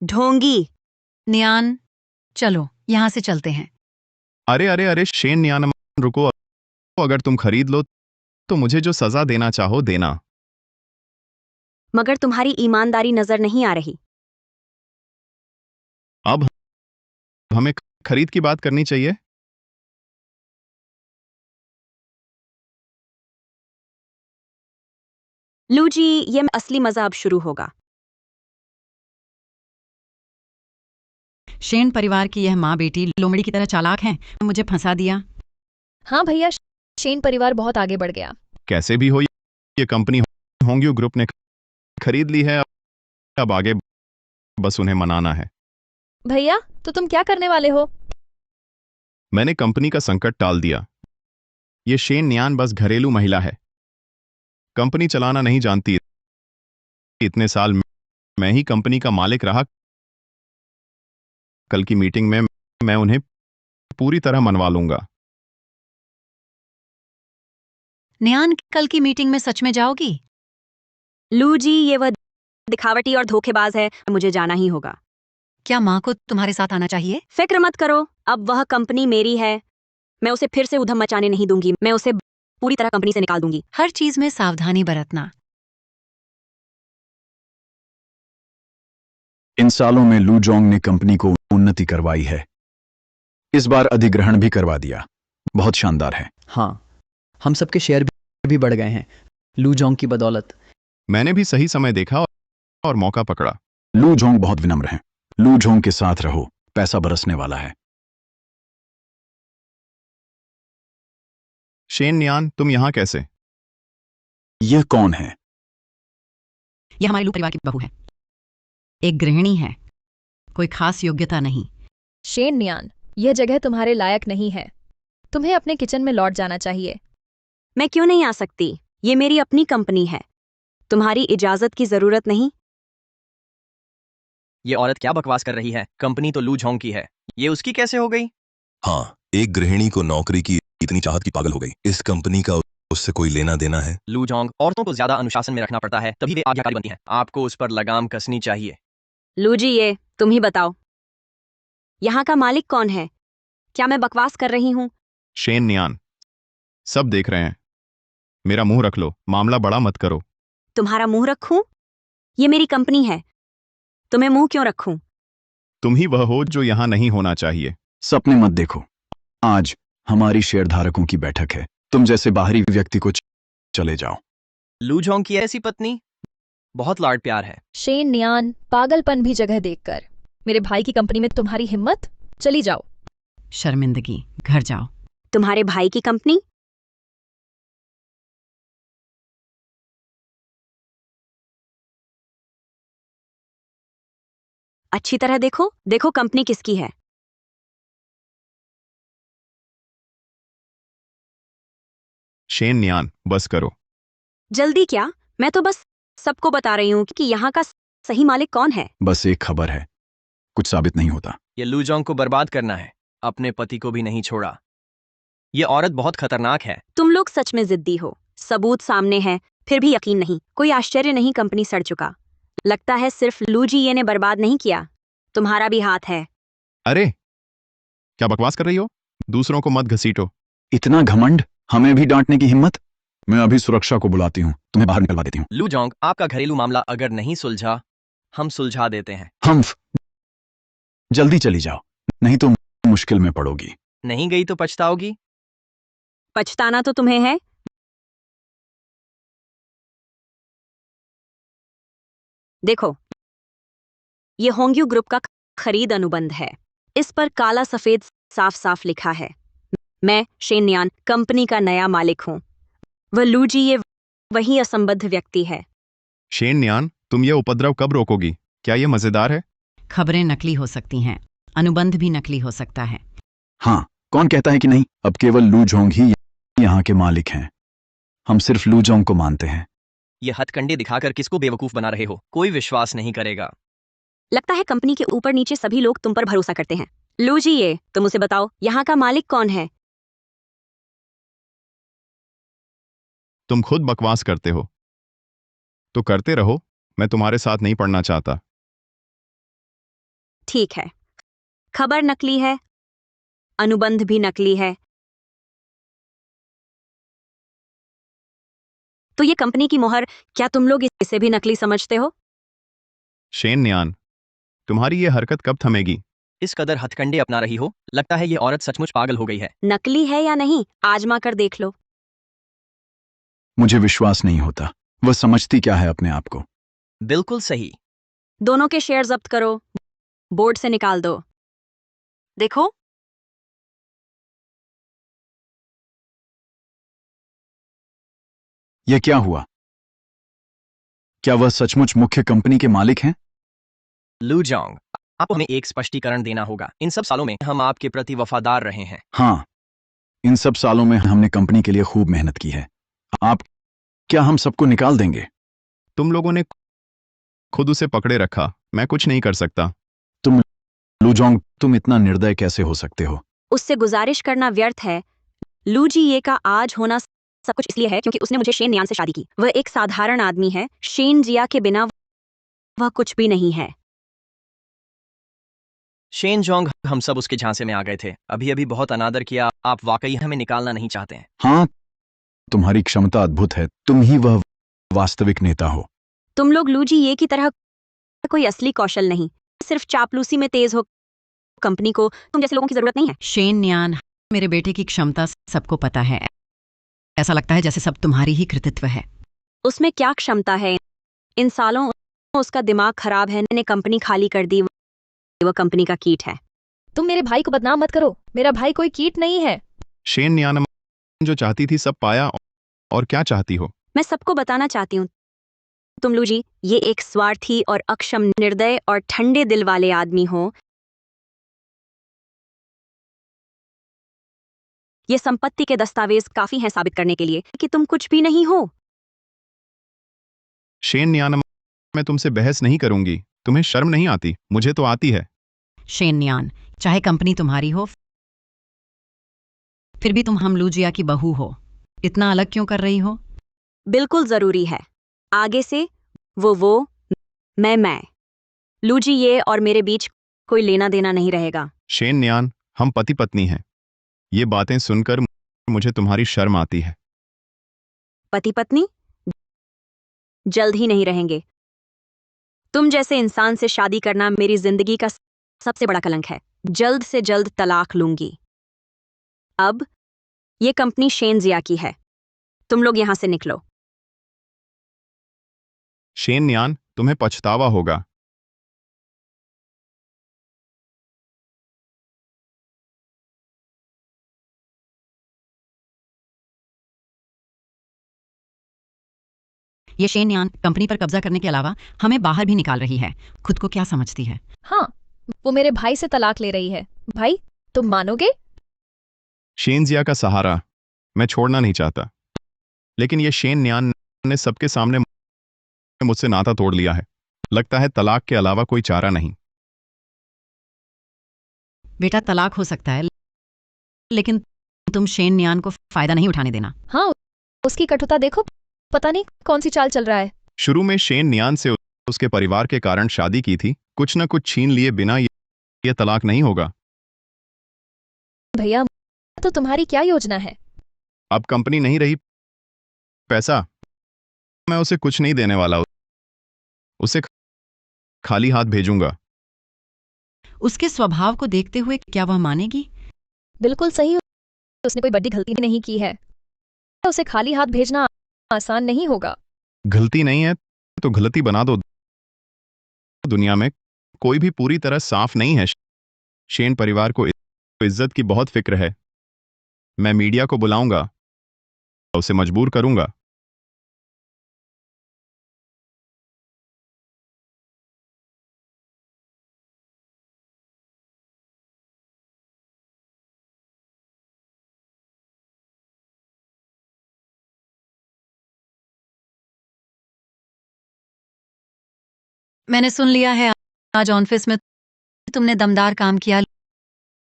ढोंगी।
न्यान, चलो यहाँ से चलते हैं।
अरे अरे अरे शेन न्यान, रुको। अगर तुम खरीद लो तो मुझे जो सजा देना चाहो देना।
मगर तुम्हारी ईमानदारी नजर नहीं आ रही।
अब हमें खरीद की बात करनी चाहिए।
लू जी, ये असली मजा अब शुरू होगा।
शेन परिवार की यह माँ बेटी लोमड़ी की तरह चालाक हैं, मुझे फंसा दिया।
हाँ भैया, शेन परिवार बहुत आगे बढ़ गया।
कैसे भी हो, ये कंपनी होंग्यू ग्रुप ने खरीद ली है। अब आगे बस उन्हें मनाना है।
भैया, तो तुम क्या करने वाले हो?
मैंने कंपनी का संकट टाल दिया। ये शेन न्यान बस घरेलू महिला है, कंपनी चलाना नहीं जानती। इतने साल मैं ही कंपनी का मालिक रहा। कल की मीटिंग में मैं उन्हें पूरी तरह मनवा लूंगा।
न्यान, कल की मीटिंग में सच में जाओगी?
लू जी, ये वह दिखावटी और धोखेबाज है, मुझे जाना ही होगा।
क्या माँ को तुम्हारे साथ आना चाहिए?
फिक्र मत करो, अब वह कंपनी मेरी है। मैं उसे फिर से उधम मचाने नहीं दूंगी। मैं उसे पूरी तरह कंपनी से निकाल दूंगी।
हर चीज में सावधानी बरतना।
इन सालों में लू जोंग ने कंपनी को उन्नति करवाई है। इस बार अधिग्रहण भी करवा दिया। बहुत शानदार है।
हाँ, हम सबके शेयर भी बढ़ गए हैं लू जोंग की बदौलत।
मैंने भी सही समय देखा और मौका पकड़ा।
लू जोंग बहुत विनम्र हैं। लू जोंग के साथ रहो, पैसा बरसने वाला है।
शेन न्यान, तुम यहां कैसे?
यह कौन है?
यह हमारे लू परिवार की बहू है, एक गृहिणी है, कोई खास योग्यता नहीं।
शेन न्यान, यह जगह तुम्हारे लायक नहीं है। तुम्हें अपने किचन में लौट जाना चाहिए।
मैं क्यों नहीं आ सकती? ये मेरी अपनी कंपनी है, तुम्हारी इजाजत की जरूरत नहीं।
ये औरत क्या बकवास कर रही है? कंपनी तो लू झोंग की है, ये उसकी कैसे हो गई?
हाँ, एक गृहिणी को नौकरी की इतनी चाहत की पागल हो गई। इस कंपनी का उससे कोई लेना देना है।
लू झोंग, औरतों को ज्यादा अनुशासन में रखना पड़ता है, तभी वे आज्ञाकारी बनती हैं। आपको उस पर लगाम कसनी चाहिए।
लू जी, ये तुम ही बताओ, यहाँ का मालिक कौन है? क्या मैं बकवास कर रही हूँ?
शेन नियान, सब देख रहे हैं। मेरा मुंह रख लो, मामला बड़ा मत करो।
तुम्हारा मुंह रखूं? ये मेरी कंपनी है, तुम्हें मुंह क्यों रखूं?
तुम ही वह हो जो यहाँ नहीं होना चाहिए।
सपने मत देखो। आज हमारी शेयरधारकों की बैठक है। तुम जैसे बाहरी व्यक्ति को चले जाओ।
लू झोंग की ऐसी पत्नी, बहुत लाड प्यार है।
शेन नियान, पागलपन भी जगह देखकर मेरे भाई की कंपनी में तुम्हारी हिम्मत? चली जाओ।
शर्मिंदगी, घर जाओ।
तुम्हारे भाई की कंपनी? अच्छी तरह देखो, देखो कंपनी किसकी है।
शेन नियान, बस करो।
जल्दी क्या, मैं तो बस सबको बता रही हूँ कि यहाँ का सही मालिक कौन है।
बस एक खबर है, कुछ साबित नहीं होता।
ये लू झोंग को बर्बाद करना है, अपने पति को भी नहीं छोड़ा। ये औरत बहुत खतरनाक है।
तुम लोग सच में जिद्दी हो, सबूत सामने है, फिर भी यकीन नहीं। कोई आश्चर्य नहीं, कंपनी सड़ चुका। लगता है सिर्फ लू जी ये ने बर्बाद नहीं किया, तुम्हारा भी हाथ है।
अरे, क्या बकवास कर रही हो? दूसरों को मत घसीटो।
इतना घमंड, हमें भी डांटने की हिम्मत? मैं अभी सुरक्षा को बुलाती हूँ, तुम्हें बाहर निकलवा देती हूँ।
लू झोंग, आपका घरेलू मामला अगर नहीं सुलझा, हम सुलझा देते हैं।
जल्दी चली जाओ, नहीं तो मुश्किल में पड़ोगी।
नहीं गई तो पछताओगी।
पछताना तो तुम्हें है। देखो, ये होंग्यू ग्रुप का खरीद अनुबंध है। इस पर काला सफेद साफ साफ लिखा है, मैं शेन नियान कंपनी का नया मालिक हूं। वह लू जी ये वही असंबद्ध व्यक्ति है।
शेन नियान, तुम ये उपद्रव कब रोकोगी? क्या ये मजेदार है?
खबरें नकली हो सकती हैं, अनुबंध भी नकली हो सकता है।
हाँ, कौन कहता है कि नहीं? अब केवल लू झोंग ही यहाँ के मालिक हैं। हम सिर्फ लू झोंग को मानते हैं।
ये हथकंडे दिखाकर किसको बेवकूफ बना रहे हो? कोई विश्वास नहीं करेगा।
लगता है कंपनी के ऊपर नीचे सभी लोग तुम पर भरोसा करते हैं। लू जी ये तुम उसे बताओ, यहाँ का मालिक कौन है?
तुम खुद बकवास करते हो तो करते रहो, मैं तुम्हारे साथ नहीं पढ़ना चाहता।
ठीक है, खबर नकली है, अनुबंध भी नकली है, तो ये कंपनी की मोहर, क्या तुम लोग इसे भी नकली समझते हो?
शेन नियान, तुम्हारी ये हरकत कब थमेगी?
इस कदर हथकंडे अपना रही हो, लगता है ये औरत सचमुच पागल हो गई है।
नकली है या नहीं, आजमा कर देख लो।
मुझे विश्वास नहीं होता। वह समझती क्या है अपने आप को?
बिल्कुल सही।
दोनों के शेयर जब्त करो, बोर्ड से निकाल दो। देखो,
यह क्या हुआ? क्या वह सचमुच मुख्य कंपनी के मालिक हैं?
लू झोंग, आपको हमें एक स्पष्टीकरण देना होगा। इन सब सालों में हम आपके प्रति वफादार रहे हैं।
हाँ, इन सब सालों में हमने कंपनी के लिए खूब मेहनत की है। आप क्या हम सबको निकाल देंगे?
तुम लोगों ने खुद उसे पकड़े रखा, मैं कुछ नहीं कर सकता।
तुम लू झोंग, तुम इतना निर्दय कैसे हो सकते हो?
उससे गुजारिश करना व्यर्थ है। लू जी ये का आज होना सब कुछ इसलिए है क्योंकि उसने मुझे शेन नियान से शादी की। वह एक साधारण आदमी है, शेन जिया के बिना वह कुछ भी नहीं है।
शेन झोंग, हम सब उसके झांसे में आ गए थे। अभी अभी बहुत अनादर किया। आप वाकई हमें निकालना नहीं चाहते हैं।
हाँ, तुम्हारी क्षमता अद्भुत है। तुम ही वह वास्तविक नेता हो।
तुम लोग लू जी ये की तरह कोई असली कौशल नहीं, सिर्फ चापलूसी में तेज हो। कंपनी को तुम जैसे लोगों की जरूरत नहीं है।
शेन नियान, मेरे बेटे की क्षमता सबको पता है। ऐसा लगता है जैसे सब तुम्हारी ही कृतित्व है।
उसमें क्या क्षमता है? इन सालों उसका दिमाग खराब है, ने कंपनी खाली कर दी। वह कंपनी का कीट है।
तुम मेरे भाई को बदनाम मत करो, मेरा भाई कोई कीट नहीं है।
शेन नियान जो चाहती थी सब पाया, और क्या चाहती हो?
मैं सबको बताना चाहती हूँ, तुम लू जी ये एक स्वार्थी और अक्षम, निर्दय और ठंडे दिल वाले आदमी हो। ये संपत्ति के दस्तावेज काफी हैं साबित करने के लिए कि तुम कुछ भी नहीं हो।
शेन नियान, मैं तुमसे बहस नहीं करूंगी। तुम्हें शर्म नहीं आती? मुझे तो आती है।
शेन नियान, चाहे कंपनी तुम्हारी हो, फिर भी तुम हम लूजिया की बहू हो। इतना अलग क्यों कर रही हो?
बिल्कुल जरूरी है। आगे से वो मैं लूजी ये और मेरे बीच कोई लेना देना नहीं रहेगा।
शेन नियान, हम पति पत्नी हैं। ये बातें सुनकर मुझे तुम्हारी शर्म आती है।
पति पत्नी जल्द ही नहीं रहेंगे। तुम जैसे इंसान से शादी करना मेरी जिंदगी का सबसे बड़ा कलंक है। जल्द से जल्द तलाक लूंगी। अब ये कंपनी शेन जिया की है। तुम लोग यहां से निकलो।
शेन नियान, तुम्हें पछतावा होगा।
ये शेन नियान कंपनी पर कब्जा करने के अलावा हमें बाहर भी निकाल रही है। खुद को क्या समझती है?
हाँ, वो मेरे भाई से तलाक ले रही है। भाई, तुम मानोगे?
शेनजिया का सहारा मैं छोड़ना नहीं चाहता, लेकिन ये शेन नियान ने सबके सामने मुझसे नाता तोड़ लिया है। लगता है तलाक के अलावा कोई चारा नहीं।
बेटा, तलाक हो सकता है, लेकिन तुम शेन नियान को फायदा नहीं उठाने देना।
हाँ, उसकी कटुता देखो। पता नहीं कौन सी चाल चल रहा है।
शुरू में शेन नियान से उसके परिवार के कारण शादी की थी। कुछ न कुछ छीन लिए बिना ये तलाक नहीं होगा।
भैया, तो तुम्हारी क्या योजना है?
अब कंपनी नहीं रही, पैसा मैं उसे कुछ नहीं देने वाला। उसे खाली हाथ भेजूंगा।
उसके स्वभाव को देखते हुए क्या वह मानेगी?
बिल्कुल सही। उसने कोई बड़ी गलती भी नहीं की है। उसे खाली हाथ भेजना आसान नहीं होगा।
गलती नहीं है तो गलती बना दो। दुनिया में कोई भी पूरी तरह साफ नहीं है। शेन परिवार को इज्जत की बहुत फिक्र है। मैं मीडिया को बुलाऊंगा, उसे मजबूर करूंगा।
मैंने सुन लिया है आज ऑफिस में तुमने दमदार काम किया।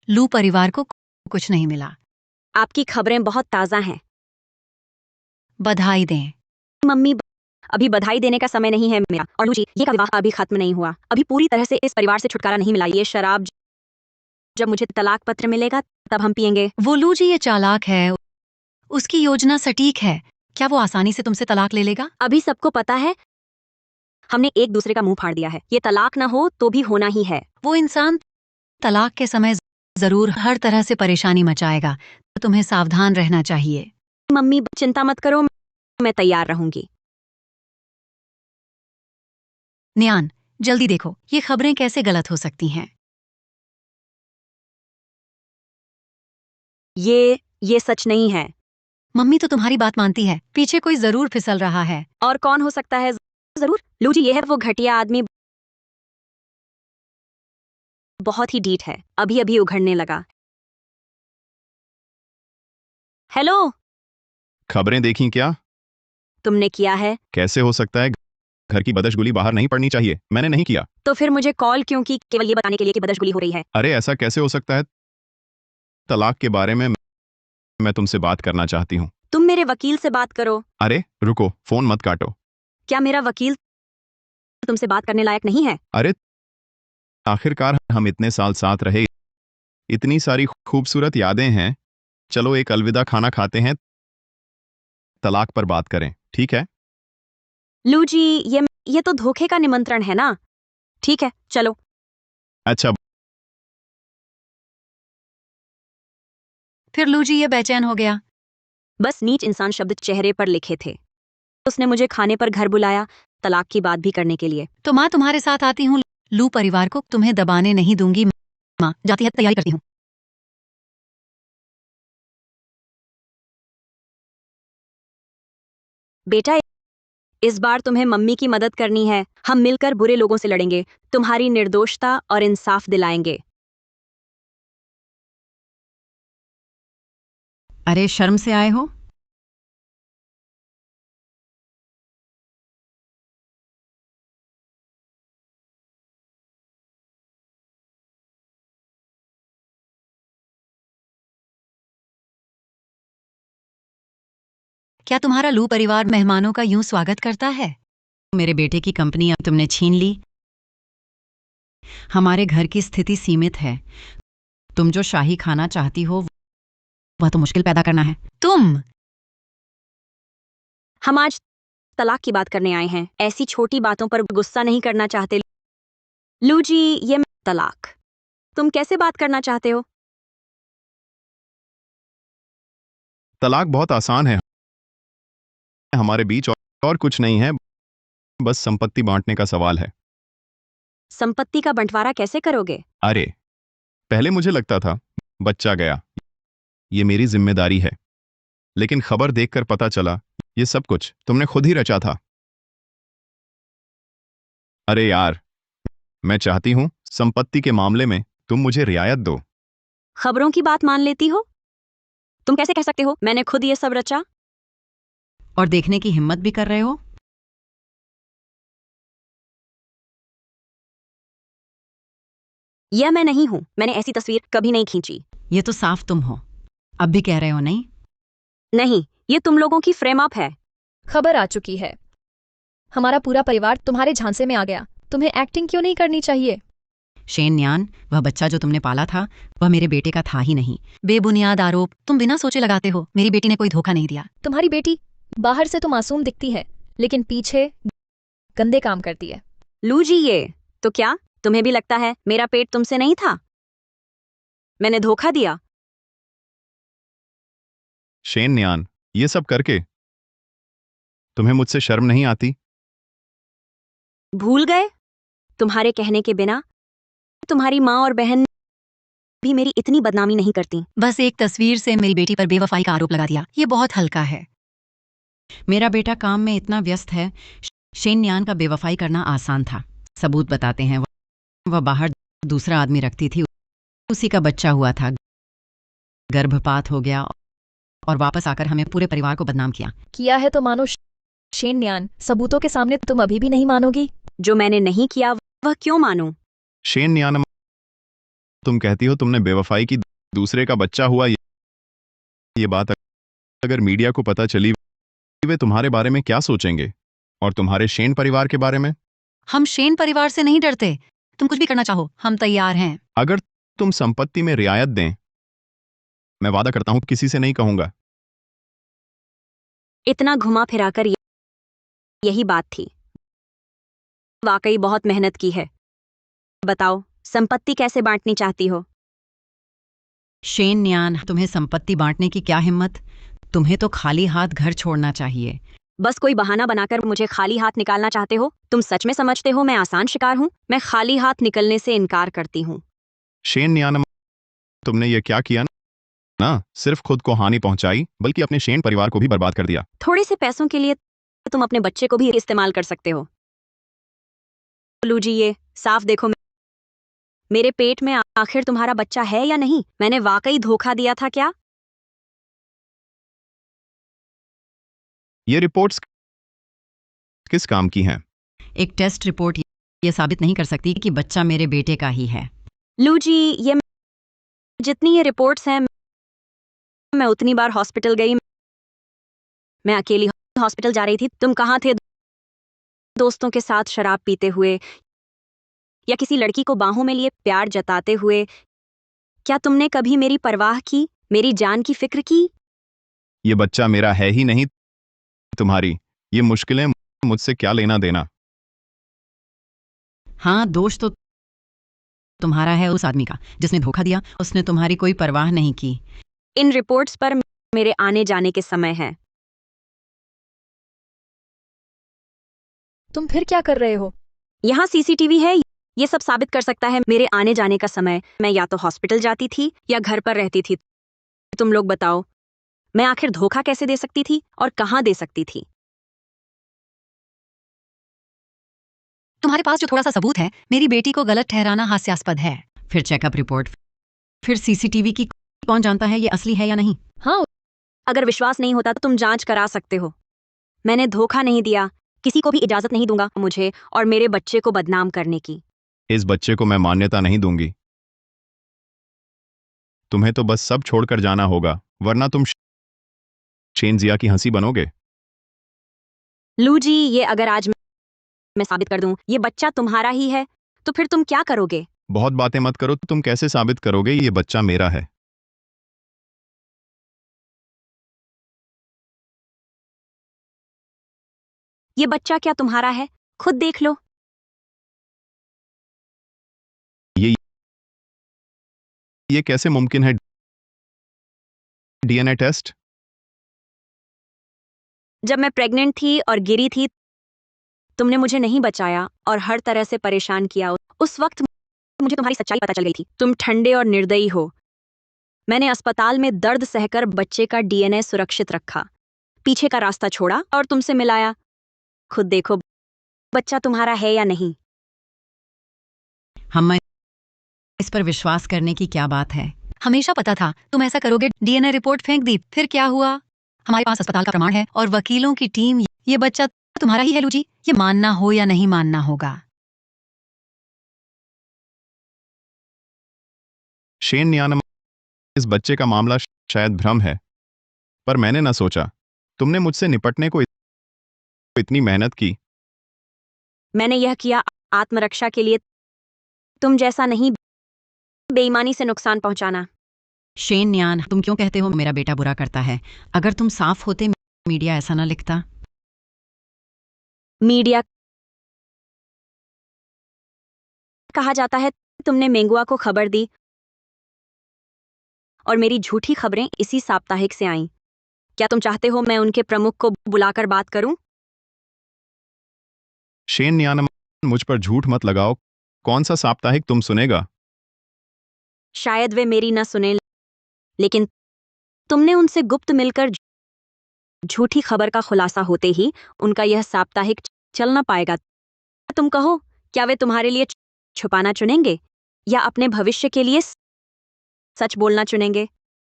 लू परिवार को कुछ नहीं मिला।
आपकी खबरें बहुत ताजा हैं।
बधाई दें।
मम्मी, अभी बधाई देने का समय नहीं है मेरा और लूजी ये का विवाह अभी खत्म नहीं हुआ। अभी पूरी तरह से इस परिवार से छुटकारा नहीं मिला। ये शराब जब मुझे तलाक पत्र मिलेगा तब हम पियेंगे।
वो लू जी ये चालाक है, उसकी योजना सटीक है। क्या वो आसानी से तुमसे तलाक ले लेगा?
अभी सबको पता है हमने एक दूसरे का मुंह फाड़ दिया है। ये तलाक ना हो तो भी होना ही है।
वो इंसान तलाक के समय जरूर हर तरह से परेशानी मचाएगा, तो तुम्हें सावधान रहना चाहिए।
मम्मी चिंता मत करो, मैं तैयार रहूंगी।
नियान, जल्दी देखो ये खबरें कैसे गलत हो सकती हैं।
ये सच नहीं है।
मम्मी तो तुम्हारी बात मानती है, पीछे कोई जरूर फिसल रहा है।
और कौन हो सकता है? जरूर लूजी ये है। वो घटिया आदमी बहुत ही डीठ है। अभी अभी उघड़ने लगा। हेलो,
खबरें देखी क्या?
तुमने किया है?
कैसे हो सकता है? घर की बदशगुली बाहर नहीं पड़नी चाहिए। मैंने नहीं किया।
तो फिर मुझे कॉल क्यों की? केवल ये बताने के लिए कि बदशगुली हो रही है।
अरे ऐसा कैसे हो सकता है? तलाक के बारे में मैं तुमसे बात करना चाहती हूँ।
तुम मेरे वकील से बात करो।
अरे रुको, फोन मत काटो।
क्या मेरा वकील तुमसे बात करने लायक नहीं है?
अरे आखिरकार हम इतने साल साथ रहे, इतनी सारी खूबसूरत यादें हैं। चलो एक अलविदा खाना खाते हैं, तलाक पर बात करें, ठीक है?
लूजी ये तो धोखे का निमंत्रण है ना। ठीक है, चलो।
अच्छा,
फिर लू जी ये बेचैन हो गया।
बस नीच इंसान शब्द चेहरे पर लिखे थे। उसने मुझे खाने पर घर बुलाया तलाक की बात भी करने के लिए।
तो माँ तुम्हारे साथ आती हूँ। लू परिवार को तुम्हें दबाने नहीं दूंगी। माँ जाती है, तैयारी करती हूँ।
बेटा, इस बार तुम्हें मम्मी की मदद करनी है। हम मिलकर बुरे लोगों से लड़ेंगे, तुम्हारी निर्दोषता और इंसाफ दिलाएंगे।
अरे शर्म से आए हो? क्या तुम्हारा लू परिवार मेहमानों का यूं स्वागत करता है? मेरे बेटे की कंपनी अब तुमने छीन ली। हमारे घर की स्थिति सीमित है। तुम जो शाही खाना चाहती हो वह तो मुश्किल पैदा करना है।
हम आज तलाक की बात करने आए हैं। ऐसी छोटी बातों पर गुस्सा नहीं करना चाहते। लू जी, ये तलाक तुम कैसे बात करना चाहते हो?
तलाक बहुत आसान है हमारे बीच, और कुछ नहीं है, बस संपत्ति बांटने का सवाल है।
संपत्ति का बंटवारा कैसे करोगे?
अरे, पहले मुझे लगता था बच्चा गया, ये मेरी जिम्मेदारी है, लेकिन खबर देखकर पता चला ये सब कुछ तुमने खुद ही रचा था। अरे यार, मैं चाहती हूं संपत्ति के मामले में तुम मुझे रियायत दो।
खबरों की बात मान लेती हो? तुम कैसे कह सकते हो मैंने खुद ये सब रचा?
और देखने की हिम्मत भी कर रहे हो?
यह मैं नहीं हूं। मैंने ऐसी तस्वीर कभी नहीं खींची।
ये तो साफ तुम हो। अब भी कह रहे हो नहीं?
नहीं, ये तुम लोगों की फ्रेम अप है।
खबर आ चुकी है। हमारा पूरा परिवार तुम्हारे झांसे में आ गया। तुम्हें एक्टिंग क्यों नहीं करनी चाहिए?
शेन न्यान, वह बच्चा जो तुमने पाला था वह मेरे बेटे का था ही नहीं। बेबुनियाद आरोप तुम बिना सोचे लगाते हो। मेरी बेटी ने कोई धोखा नहीं दिया।
तुम्हारी बेटी बाहर से तो मासूम दिखती है, लेकिन पीछे गंदे काम करती है।
लू जी, ये तो क्या तुम्हें भी लगता है मेरा पेट तुमसे नहीं था? मैंने धोखा दिया?
शेन न्यान, ये सब करके तुम्हें मुझसे शर्म नहीं आती?
भूल गए? तुम्हारे कहने के बिना तुम्हारी माँ और बहन भी मेरी इतनी बदनामी नहीं करती।
बस एक तस्वीर से मेरी बेटी पर बेवफाई का आरोप लगा दिया। ये बहुत हल्का है। मेरा बेटा काम में इतना व्यस्त है। शेन न्यान का बेवफाई करना आसान था। सबूत बताते हैं। वह बाहर दूसरा आदमी रखती थी, उसी का बच्चा हुआ था, गर्भपात हो गया और वापस आकर हमें पूरे परिवार को बदनाम किया
है तो मानो। शेन न्यान, सबूतों के सामने तुम अभी भी नहीं मानोगी?
जो मैंने नहीं किया वह क्यों मानूं?
शेन न्यान, तुम कहती हो तुमने बेवफाई की, दूसरे का बच्चा हुआ। ये बात अगर मीडिया को पता चली, वे तुम्हारे बारे में क्या सोचेंगे? और तुम्हारे शेन परिवार के बारे में?
हम शेन परिवार से नहीं डरते। तुम कुछ भी करना चाहो, हम तैयार हैं।
अगर तुम संपत्ति में रियायत दें, मैं वादा करता हूं किसी से नहीं कहूंगा।
इतना घुमा फिराकर यही बात थी। वाकई बहुत मेहनत की है। बताओ, संपत्ति कैसे बांटनी चाहती हो?
शेन न्यान, तुम्हें संपत्ति बांटने की क्या हिम्मत? तुम्हें तो खाली हाथ घर छोड़ना चाहिए।
बस कोई बहाना बनाकर मुझे खाली हाथ निकालना चाहते हो? तुम सच में समझते हो मैं आसान शिकार हूं? मैं खाली हाथ निकलने से इनकार करती हूं।
शेन न्यान, तुमने ये क्या किया ना? सिर्फ खुद को हानि पहुंचाई, बल्कि अपने शेन परिवार को भी बर्बाद कर दिया।
थोड़े से पैसों के लिए तुम अपने बच्चे को भी इस्तेमाल कर सकते हो। लू जी, ये साफ देखो, मेरे पेट में आखिर तुम्हारा बच्चा है या नहीं? मैंने वाकई धोखा दिया था क्या?
ये रिपोर्ट्स किस काम की हैं?
एक टेस्ट रिपोर्ट ये साबित नहीं कर सकती कि बच्चा मेरे बेटे का ही है।
लू जी, ये जितनी ये रिपोर्ट्स हैं, मैं उतनी बार हॉस्पिटल गई। मैं अकेली हॉस्पिटल जा रही थी। तुम कहाँ थे? दोस्तों के साथ शराब पीते हुए या किसी लड़की को बाहों में लिए प्यार जताते हुए? क्या तुमने कभी मेरी परवाह की, मेरी जान की फिक्र की?
ये बच्चा मेरा है ही नहीं, तुम्हारी ये मुश्किलें मुझसे क्या लेना देना?
हाँ, दोष तो तुम्हारा है, उस आदमी का जिसने धोखा दिया। उसने तुम्हारी कोई परवाह नहीं की।
इन रिपोर्ट्स पर मेरे आने जाने के समय है।
तुम फिर क्या कर रहे हो?
यहाँ सीसीटीवी है, ये सब साबित कर सकता है मेरे आने जाने का समय। मैं या तो हॉस्पिटल जाती थी या घर पर रहती थी। तुम लोग बताओ, मैं आखिर धोखा कैसे दे सकती थी और कहाँ दे सकती थी?
तुम्हारे पास जो थोड़ा सा सबूत है, मेरी बेटी को गलत ठहराना हास्यास्पद है। फिर चेकअप रिपोर्ट, फिर सीसीटीवी की। कौन जानता है ये असली है या नहीं?
हाँ,
अगर विश्वास नहीं होता तो तुम जांच करा सकते हो। मैंने धोखा नहीं दिया। किसी को भी इजाजत नहीं दूंगा मुझे और मेरे बच्चे को बदनाम करने की।
इस बच्चे को मैं मान्यता नहीं दूंगी। तुम्हें तो बस सब छोड़कर जाना होगा, वरना तुम शेन जिया की हंसी बनोगे।
लू जी, ये अगर आज मैं साबित कर दूं ये बच्चा तुम्हारा ही है, तो फिर तुम क्या करोगे?
बहुत बातें मत करो, तुम कैसे साबित करोगे ये बच्चा मेरा है?
ये बच्चा क्या तुम्हारा है? खुद देख लो।
ये कैसे मुमकिन है? DNA test?
जब मैं प्रेग्नेंट थी और गिरी थी, तुमने मुझे नहीं बचाया और हर तरह से परेशान किया। उस वक्त मुझे तुम्हारी सच्चाई पता चल गई थी। तुम ठंडे और निर्दयी हो। मैंने अस्पताल में दर्द सहकर बच्चे का डीएनए सुरक्षित रखा, पीछे का रास्ता छोड़ा और तुमसे मिलाया। खुद देखो बच्चा तुम्हारा है या नहीं।
हम इस पर विश्वास करने की क्या बात है? हमेशा पता था तुम ऐसा करोगे। डीएनए रिपोर्ट फेंक दी, फिर क्या हुआ? हमारे पास अस्पताल का प्रमाण है और वकीलों की टीम। ये बच्चा तुम्हारा ही है लू जी, ये मानना हो या नहीं मानना होगा।
शेन नियान, इस बच्चे का मामला शायद भ्रम है, पर मैंने ना सोचा तुमने मुझसे निपटने को इतनी मेहनत की।
मैंने यह किया आत्मरक्षा के लिए, तुम जैसा नहीं बेईमानी से नुकसान पहुंचाना।
शेन न्यान, तुम क्यों कहते हो मेरा बेटा बुरा करता है? अगर तुम साफ होते, मीडिया ऐसा ना लिखता।
मीडिया कहा जाता है तुमने मेंगुआ को खबर दी और मेरी झूठी खबरें इसी साप्ताहिक से आईं। क्या तुम चाहते हो मैं उनके प्रमुख को बुलाकर बात करूं?
शेन नियान, मुझ पर झूठ मत लगाओ। कौन सा साप्ताहिक तुम सुनेगा?
शायद वे मेरी न सुने, लेकिन तुमने उनसे गुप्त मिलकर झूठी खबर का खुलासा होते ही उनका यह साप्ताहिक चल न पाएगा। तुम कहो, क्या वे तुम्हारे लिए छुपाना चुनेंगे या अपने भविष्य के लिए सच बोलना चुनेंगे?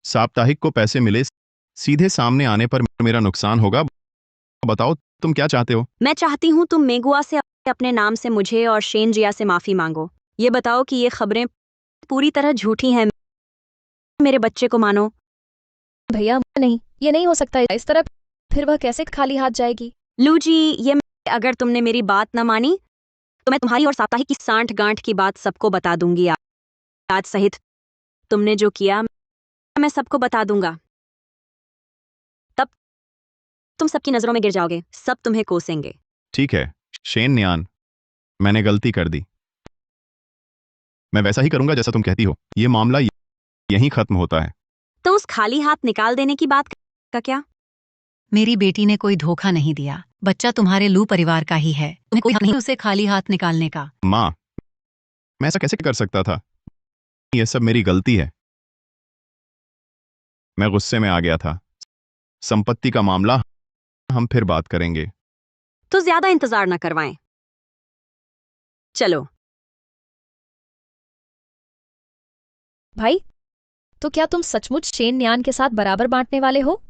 साप्ताहिक को पैसे मिले, सीधे सामने आने पर मेरा नुकसान होगा। बताओ तुम क्या चाहते हो?
मैं चाहती हूं तुम मेगुआ से अपने नाम से मुझे और शेन जिया से माफी मांगो। ये बताओ कि ये खबरें पूरी तरह झूठी हैं। मेरे बच्चे को मानो।
भैया नहीं, ये नहीं हो सकता इस तरह। फिर वह कैसे खाली हाथ जाएगी?
लू जी, ये अगर तुमने मेरी बात न मानी तो मैं तुम्हारी और साप्ताहिक की सांठ गांठ की बात सबको बता दूंगी। आज सहित तुमने जो किया मैं सबको बता दूंगा। तब तुम सबकी नजरों में गिर जाओगे, सब तुम्हें कोसेंगे।
ठीक है शेन नियान, मैंने गलती कर दी। मैं वैसा ही करूंगा जैसा तुम कहती हो। ये मामला यहीं खत्म होता है।
तो उस खाली हाथ निकाल देने की बात का क्या?
मेरी बेटी ने कोई धोखा नहीं दिया। बच्चा तुम्हारे लू परिवार का ही है। तुम्हें कोई हक नहीं उसे खाली हाथ निकालने का।
माँ, मैं ऐसा कैसे कर सकता था? यह सब मेरी गलती है। मैं गुस्से में आ गया था। संपत्ति का मामला हम फिर बात करेंगे।
तो ज्यादा इंतजार न करवाएं। चलो।
भाई, तो क्या तुम सचमुच शेन न्यान के साथ बराबर बांटने वाले हो?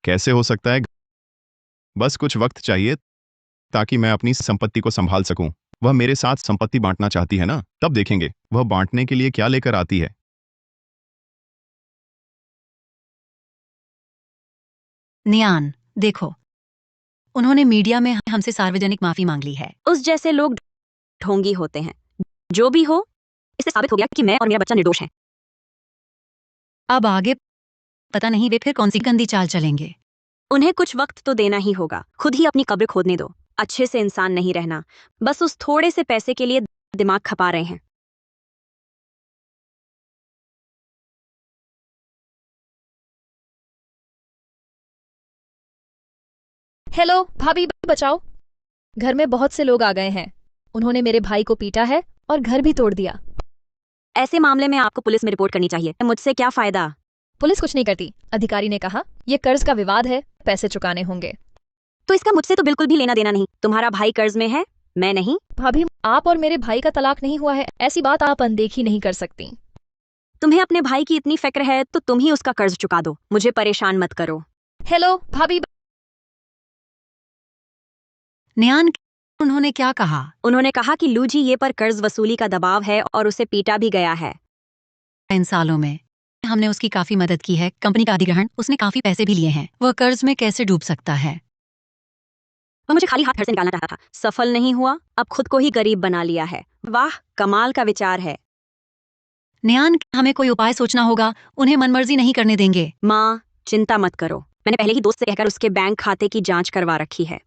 कैसे हो सकता है? बस कुछ वक्त चाहिए ताकि मैं अपनी संपत्ति को संभाल सकूं। वह मेरे साथ संपत्ति बांटना चाहती है ना, तब देखेंगे वह बांटने के लिए क्या लेकर आती है।
नियान, देखो, उन्होंने मीडिया में हमसे सार्वजनिक माफी मांग ली है।
उस जैसे लोग ढोंगी होते हैं। जो भी हो, इससे साबित हो गया कि मैं और मेरा बच्चा निर्दोष हैं।
अब आगे पता नहीं वे फिर कौन सी गंदी चाल चलेंगे।
उन्हें कुछ वक्त तो देना ही होगा। खुद ही अपनी कब्र खोदने दो। अच्छे से इंसान नहीं रहना, बस उस थोड़े से पैसे के लिए दिमाग खपा रहे हैं।
हेलो भाभी, बचाओ। घर में बहुत से लोग आ गए हैं। उन्होंने मेरे भाई को पीटा है और घर भी तोड़ दिया।
ऐसे मामले में आपको पुलिस में रिपोर्ट करनी चाहिए। मुझसे क्या फायदा?
पुलिस कुछ नहीं करती। अधिकारी ने कहा यह कर्ज का विवाद है, पैसे चुकाने होंगे।
तो इसका मुझसे तो बिल्कुल भी लेना देना नहीं। तुम्हारा भाई कर्ज में है, मैं नहीं।
भाभी, आप और मेरे भाई का तलाक नहीं हुआ है, ऐसी बात आप अनदेखी नहीं कर सकती।
तुम्हें अपने भाई की इतनी फिक्र है तो तुम ही उसका कर्ज चुका दो। मुझे परेशान मत करो।
हेलो भाभी।
नियान, उन्होंने क्या कहा?
उन्होंने कहा कि लू जी ये पर कर्ज वसूली का दबाव है और उसे पीटा भी गया है।
इन सालों में हमने उसकी काफी मदद की है। कंपनी का अधिग्रहण, उसने काफी पैसे भी लिए हैं। वह कर्ज में कैसे डूब सकता है?
वो मुझे खाली हाथ घर से निकालना चाहता था। सफल नहीं हुआ, अब खुद को ही गरीब बना लिया है। वाह, कमाल का विचार है।
न्यान, हमें कोई उपाय सोचना होगा, उन्हें मनमर्जी नहीं करने देंगे।
माँ, चिंता मत करो, मैंने पहले ही दोस्त से कहकर उसके बैंक खाते की जांच करवा रखी है।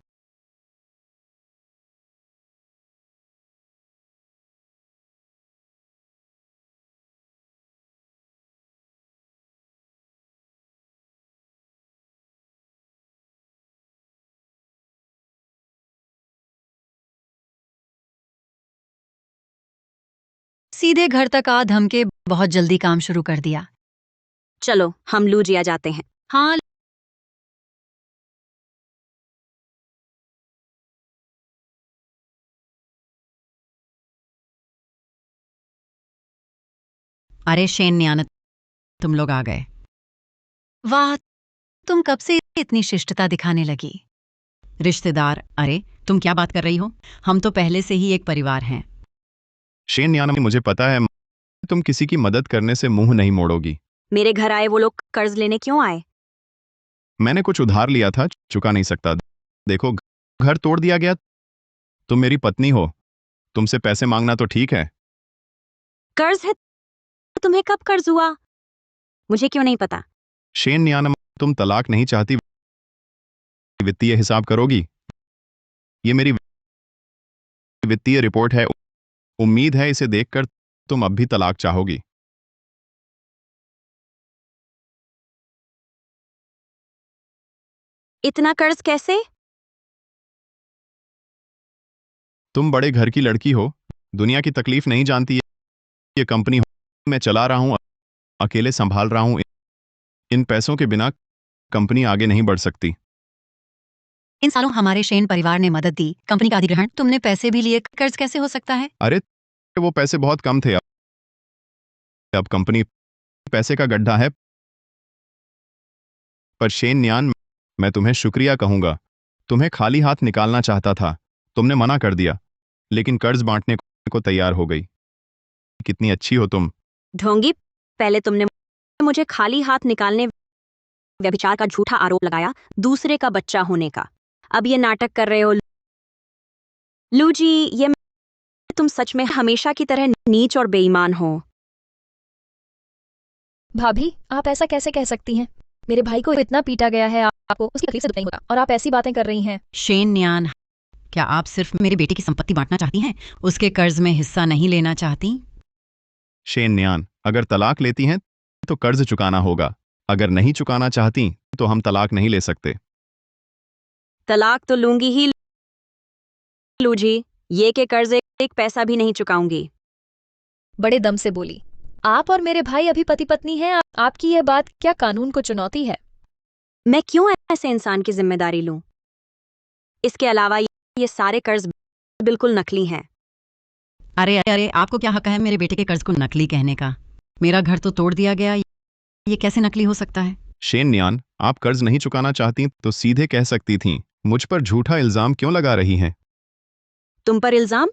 सीधे घर तक आ धमके बहुत जल्दी काम शुरू कर दिया।
चलो, हम लूजिया जाते हैं।
हाँ, अरे शेन न्यान, तुम लोग आ गए। वाह, तुम कब से इतनी शिष्टता दिखाने लगी? रिश्तेदार, अरे तुम क्या बात कर रही हो? हम तो पहले से ही एक परिवार हैं।
शेन न्यान, मुझे पता है तुम किसी की मदद करने से मुंह नहीं मोड़ोगी।
मेरे घर आए वो लोग कर्ज लेने क्यों आए?
मैंने कुछ उधार लिया था, चुका नहीं सकता। देखो, घर तोड़ दिया गया। तुम मेरी पत्नी हो, तुमसे पैसे मांगना तो ठीक है।
कर्ज है? तुम्हें कब कर्ज हुआ? मुझे क्यों नहीं पता?
शेन न्यान, तुम तलाक नहीं चाहती, वित्तीय हिसाब करोगी? ये मेरी वित्तीय रिपोर्ट है। उम्मीद है इसे देखकर तुम अब भी तलाक चाहोगी।
इतना कर्ज कैसे?
तुम बड़े घर की लड़की हो, दुनिया की तकलीफ नहीं जानती। ये कंपनी मैं चला रहा हूं, अकेले संभाल रहा हूं। इन पैसों के बिना कंपनी आगे नहीं बढ़ सकती।
इन सालों हमारे शेन परिवार ने मदद दी, कंपनी का अधिग्रहण, तुमने पैसे भी लिए, कर्ज कैसे हो सकता है?
अरे, वो पैसे बहुत कम थे। अब कंपनी पैसे का गड्ढा है। पर शेन न्यान, मैं तुम्हें शुक्रिया कहूंगा। तुम्हें खाली हाथ निकालना चाहता था, तुमने मना कर दिया, लेकिन कर्ज बांटने को तैयार हो गई। कितनी अच्छी हो तुम।
ढोंगी, पहले तुमने मुझे खाली हाथ निकालने व्यभिचार का झूठा आरोप लगाया, दूसरे का बच्चा होने का। अब ये नाटक कर रहे हो। लूजी, ये तुम सच में हमेशा की तरह नीच और बेईमान हो।
भाभी, आप ऐसा कैसे कह सकती हैं? मेरे भाई को इतना पीटा गया है, आपको उसकी तकलीफ से दुख नहीं होता और आप ऐसी बातें कर रही हैं।
शेन न्यान, क्या आप सिर्फ मेरे बेटे की संपत्ति बांटना चाहती हैं, उसके कर्ज में हिस्सा नहीं लेना चाहती?
शेन न्यान, अगर तलाक लेती हैं तो कर्ज चुकाना होगा। अगर नहीं चुकाना चाहती तो हम तलाक नहीं ले सकते।
तलाक तो लूंगी ही लूजी, ये के कर्ज एक पैसा भी नहीं चुकाऊंगी।
बड़े दम से बोली। आप और मेरे भाई अभी पति पत्नी हैं। आपकी यह बात क्या कानून को चुनौती है?
मैं क्यों ऐसे इंसान की जिम्मेदारी लूं? इसके अलावा ये सारे कर्ज बिल्कुल नकली हैं।
अरे अरे, आपको क्या हक है मेरे बेटे के कर्ज को नकली कहने का? मेरा घर तो तोड़ दिया गया, ये कैसे नकली हो सकता है?
शेन न्यान, आप कर्ज नहीं चुकाना चाहती तो सीधे कह सकती थीं। मुझ पर झूठा इल्जाम क्यों लगा रही हैं?
तुम पर इल्जाम?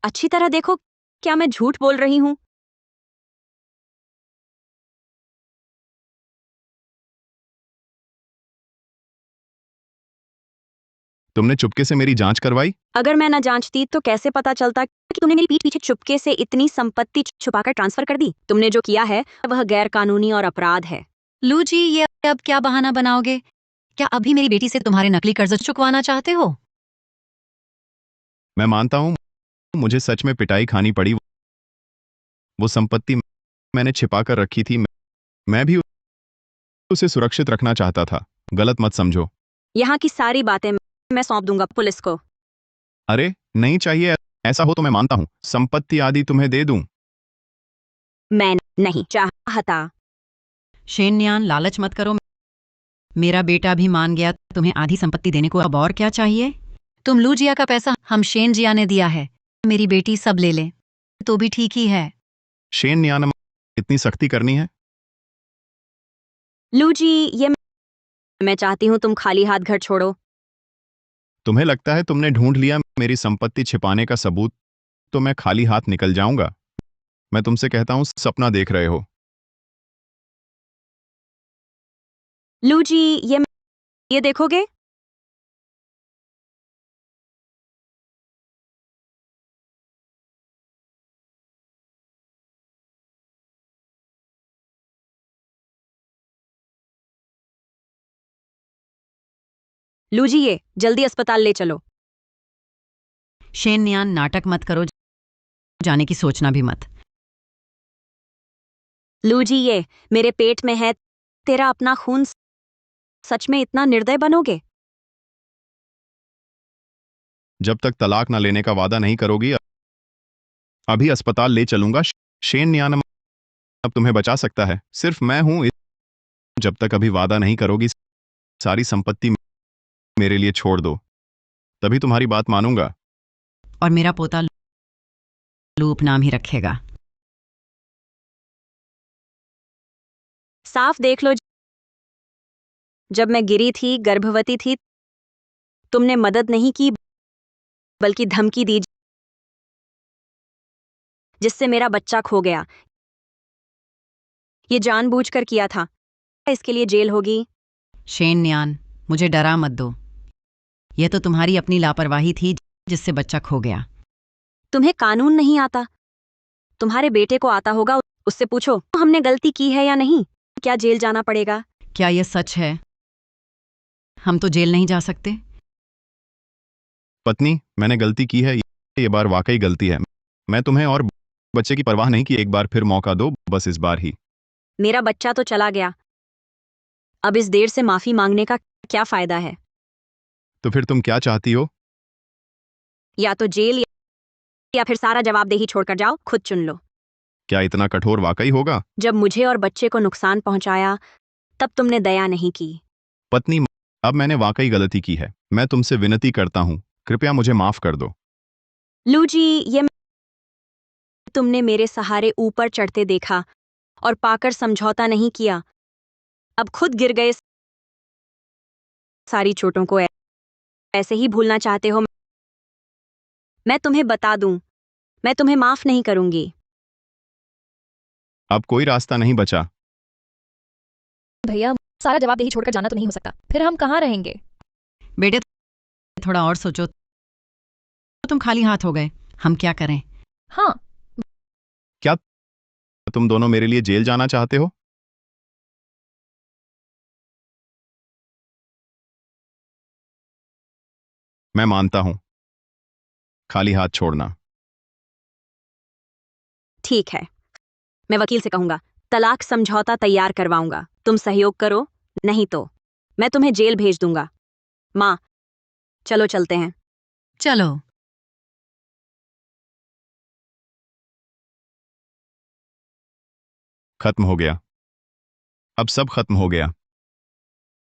अच्छी तरह देखो, क्या मैं झूठ बोल रही हूं?
तुमने चुपके से मेरी जांच करवाई?
अगर मैं न जांचती तो कैसे पता चलता कि तुमने मेरी पीठ पीछे चुपके से इतनी संपत्ति छुपाकर ट्रांसफर कर दी? तुमने जो किया है वह गैर कानूनी और अपराध है।
लूजी, ये अब क्या बहाना बनाओगे? क्या अभी मेरी बेटी से तुम्हारे नकली कर्ज चुकवाना चाहते हो?
मैं मानता हूं, मुझे सच में पिटाई खानी पड़ी। वो संपत्ति मैंने छिपा कर रखी थी। मैं भी उसे सुरक्षित रखना चाहता था। गलत मत समझो।
यहाँ की सारी बातें मैं सौंप दूंगा पुलिस को।
अरे नहीं चाहिए, ऐसा हो तो मैं मानता हूं, संपत्ति आदि तुम्हें दे दूं।
मैं नहीं चाहता।
शेन न्यान, लालच मत करो। मेरा बेटा भी मान गया तुम्हें आधी संपत्ति देने को, अब और क्या चाहिए? तुम लूजिया का पैसा हम शेन जिया ने दिया है, मेरी बेटी सब ले ले तो भी ठीक ही है।
शेन न्यान, इतनी सख्ती करनी है?
लूजी, ये मैं चाहती हूं तुम खाली हाथ घर छोड़ो।
तुम्हें लगता है तुमने ढूंढ लिया मेरी संपत्ति छिपाने का सबूत, तो मैं खाली हाथ निकल जाऊंगा? मैं तुमसे कहता हूं, सपना देख रहे हो।
लू जी, ये देखोगे? लू जी, ये जल्दी अस्पताल ले चलो।
शेन नियान, नाटक मत करो, जाने की सोचना भी मत।
लू जी, ये मेरे पेट में है। तेरा अपना खून, सच में इतना निर्दय बनोगे?
जब तक तलाक ना लेने का वादा नहीं करोगी, अभी अस्पताल ले चलूंगा। शेन नियान अब तुम्हें बचा सकता है, सिर्फ मैं हूं। जब तक अभी वादा नहीं करोगी, सारी संपत्ति मेरे लिए छोड़ दो, तभी तुम्हारी बात मानूंगा।
और मेरा पोता लूप नाम ही रखेगा।
साफ देख लो, जब मैं गिरी थी, गर्भवती थी, तुमने मदद नहीं की, बल्कि धमकी दी, जिससे मेरा बच्चा खो गया। ये जानबूझकर किया था। इसके लिए जेल होगी।
शेन नियान, मुझे डरा मत दो। यह तो तुम्हारी अपनी लापरवाही थी जिससे बच्चा खो गया।
तुम्हें कानून नहीं आता, तुम्हारे बेटे को आता होगा। उससे पूछो हमने गलती की है या नहीं। क्या जेल जाना पड़ेगा?
क्या यह सच है? हम तो जेल नहीं जा सकते।
पत्नी, मैंने गलती की है, ये बार वाकई गलती है। मैं तुम्हें और बच्चे की परवाह नहीं की। एक बार फिर मौका दो, बस इस बार ही।
मेरा बच्चा तो चला गया, अब इस देर से माफी मांगने का क्या फायदा है?
तो फिर तुम क्या चाहती हो?
या तो जेल या फिर सारा जवाबदेही छोड़कर जाओ। खुद चुन लो।
क्या इतना कठोर वाकई होगा?
जब मुझे और बच्चे को नुकसान पहुंचाया, तब तुमने दया नहीं की।
पत्नी, अब मैंने वाकई गलती की है। मैं तुमसे विनती करता हूँ, कृपया मुझे माफ कर दो।
लू जी, ये तुमने मेरे सहारे ऊपर चढ़ते देखा और पाकर समझौता नहीं किया। अब खुद गिर गए। सारी चोटों को ऐसे ही भूलना चाहते हो? मैं तुम्हें बता दूं, मैं तुम्हें माफ नहीं करूंगी।
अब कोई रास्ता नहीं बचा।
भैया, सारा जवाबदेही छोड़कर जाना तो नहीं हो सकता। फिर हम कहाँ रहेंगे?
बेटे, थोड़ा और सोचो। तुम खाली हाथ हो गए, हम क्या करें?
हाँ,
क्या तुम दोनों मेरे लिए जेल जाना चाहते हो? मैं मानता हूं, खाली हाथ छोड़ना।
ठीक है, मैं वकील से कहूंगा, तलाक समझौता तैयार करवाऊंगा। तुम सहयोग करो, नहीं तो मैं तुम्हें जेल भेज दूंगा। माँ, चलो चलते हैं।
चलो।
खत्म हो गया, अब सब खत्म हो गया।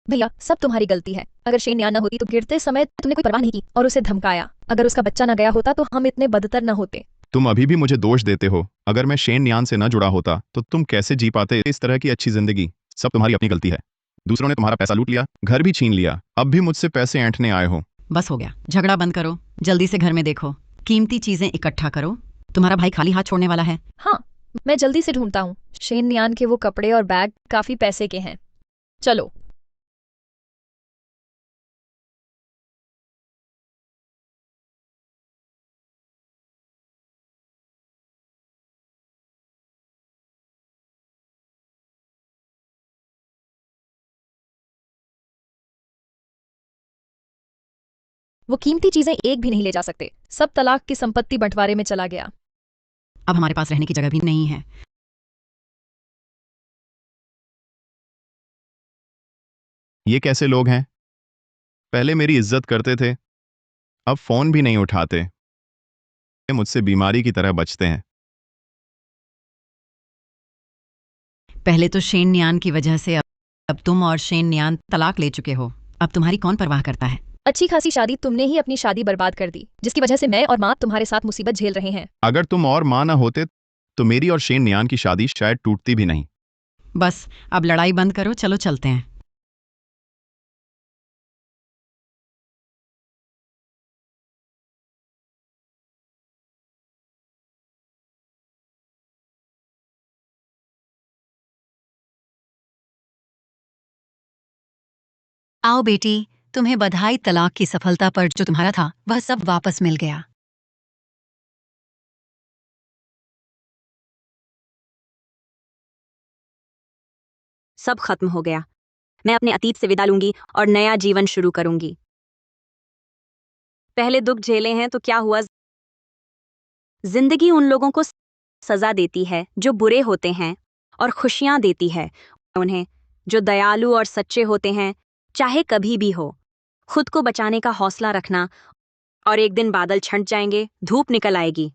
भैया, सब तुम्हारी गलती है। अगर शेन यहाँ न होती तो गिरते समय तुमने कोई परवाह नहीं की और उसे धमकाया। अगर उसका बच्चा न गया होता तो हम इतने बदतर न होते।
तुम अभी भी मुझे दोष देते हो। अगर मैं शेन नियान से न जुड़ा होता तो तुम कैसे जी पाते इस तरह की अच्छी जिंदगी? सब तुम्हारी अपनी गलती है। दूसरों ने तुम्हारा पैसा लूट लिया, घर भी छीन लिया, अब भी मुझसे पैसे ऐंठने आए हो।
बस हो गया, झगड़ा बंद करो। जल्दी से घर में देखो, कीमती चीजें इकट्ठा करो। तुम्हारा भाई खाली हाथ छोड़ने वाला है।
हाँ, मैं जल्दी से ढूंढता हूँ। शेन नियान के वो कपड़े और बैग काफी पैसे के हैं। चलो। वो कीमती चीजें एक भी नहीं ले जा सकते। सब तलाक की संपत्ति बंटवारे में चला गया।
अब हमारे पास रहने की जगह भी नहीं है।
ये कैसे लोग हैं? पहले मेरी इज्जत करते थे, अब फोन भी नहीं उठाते। ये मुझसे बीमारी की तरह बचते हैं।
पहले तो शेन नियान की वजह से अब तुम और शेन नियान तलाक ले चुके हो। अब तुम्हारी कौन परवाह करता है?
अच्छी खासी शादी तुमने ही अपनी शादी बर्बाद कर दी, जिसकी वजह से मैं और माँ तुम्हारे साथ मुसीबत झेल रहे हैं।
अगर तुम और मां ना होते तो मेरी और शेन नियान की शादी शायद टूटती भी नहीं।
बस अब लड़ाई बंद करो, चलो चलते हैं। आओ बेटी, तुम्हें बधाई तलाक की सफलता पर। जो तुम्हारा था वह सब वापस मिल गया।
सब खत्म हो गया। मैं अपने अतीत से विदा लूंगी और नया जीवन शुरू करूंगी। पहले दुख झेले हैं तो क्या हुआ? जिंदगी उन लोगों को सजा देती है जो बुरे होते हैं और खुशियां देती है उन्हें जो दयालु और सच्चे होते हैं। चाहे कभी भी हो, खुद को बचाने का हौसला रखना और एक दिन बादल छंट जाएंगे, धूप निकल आएगी।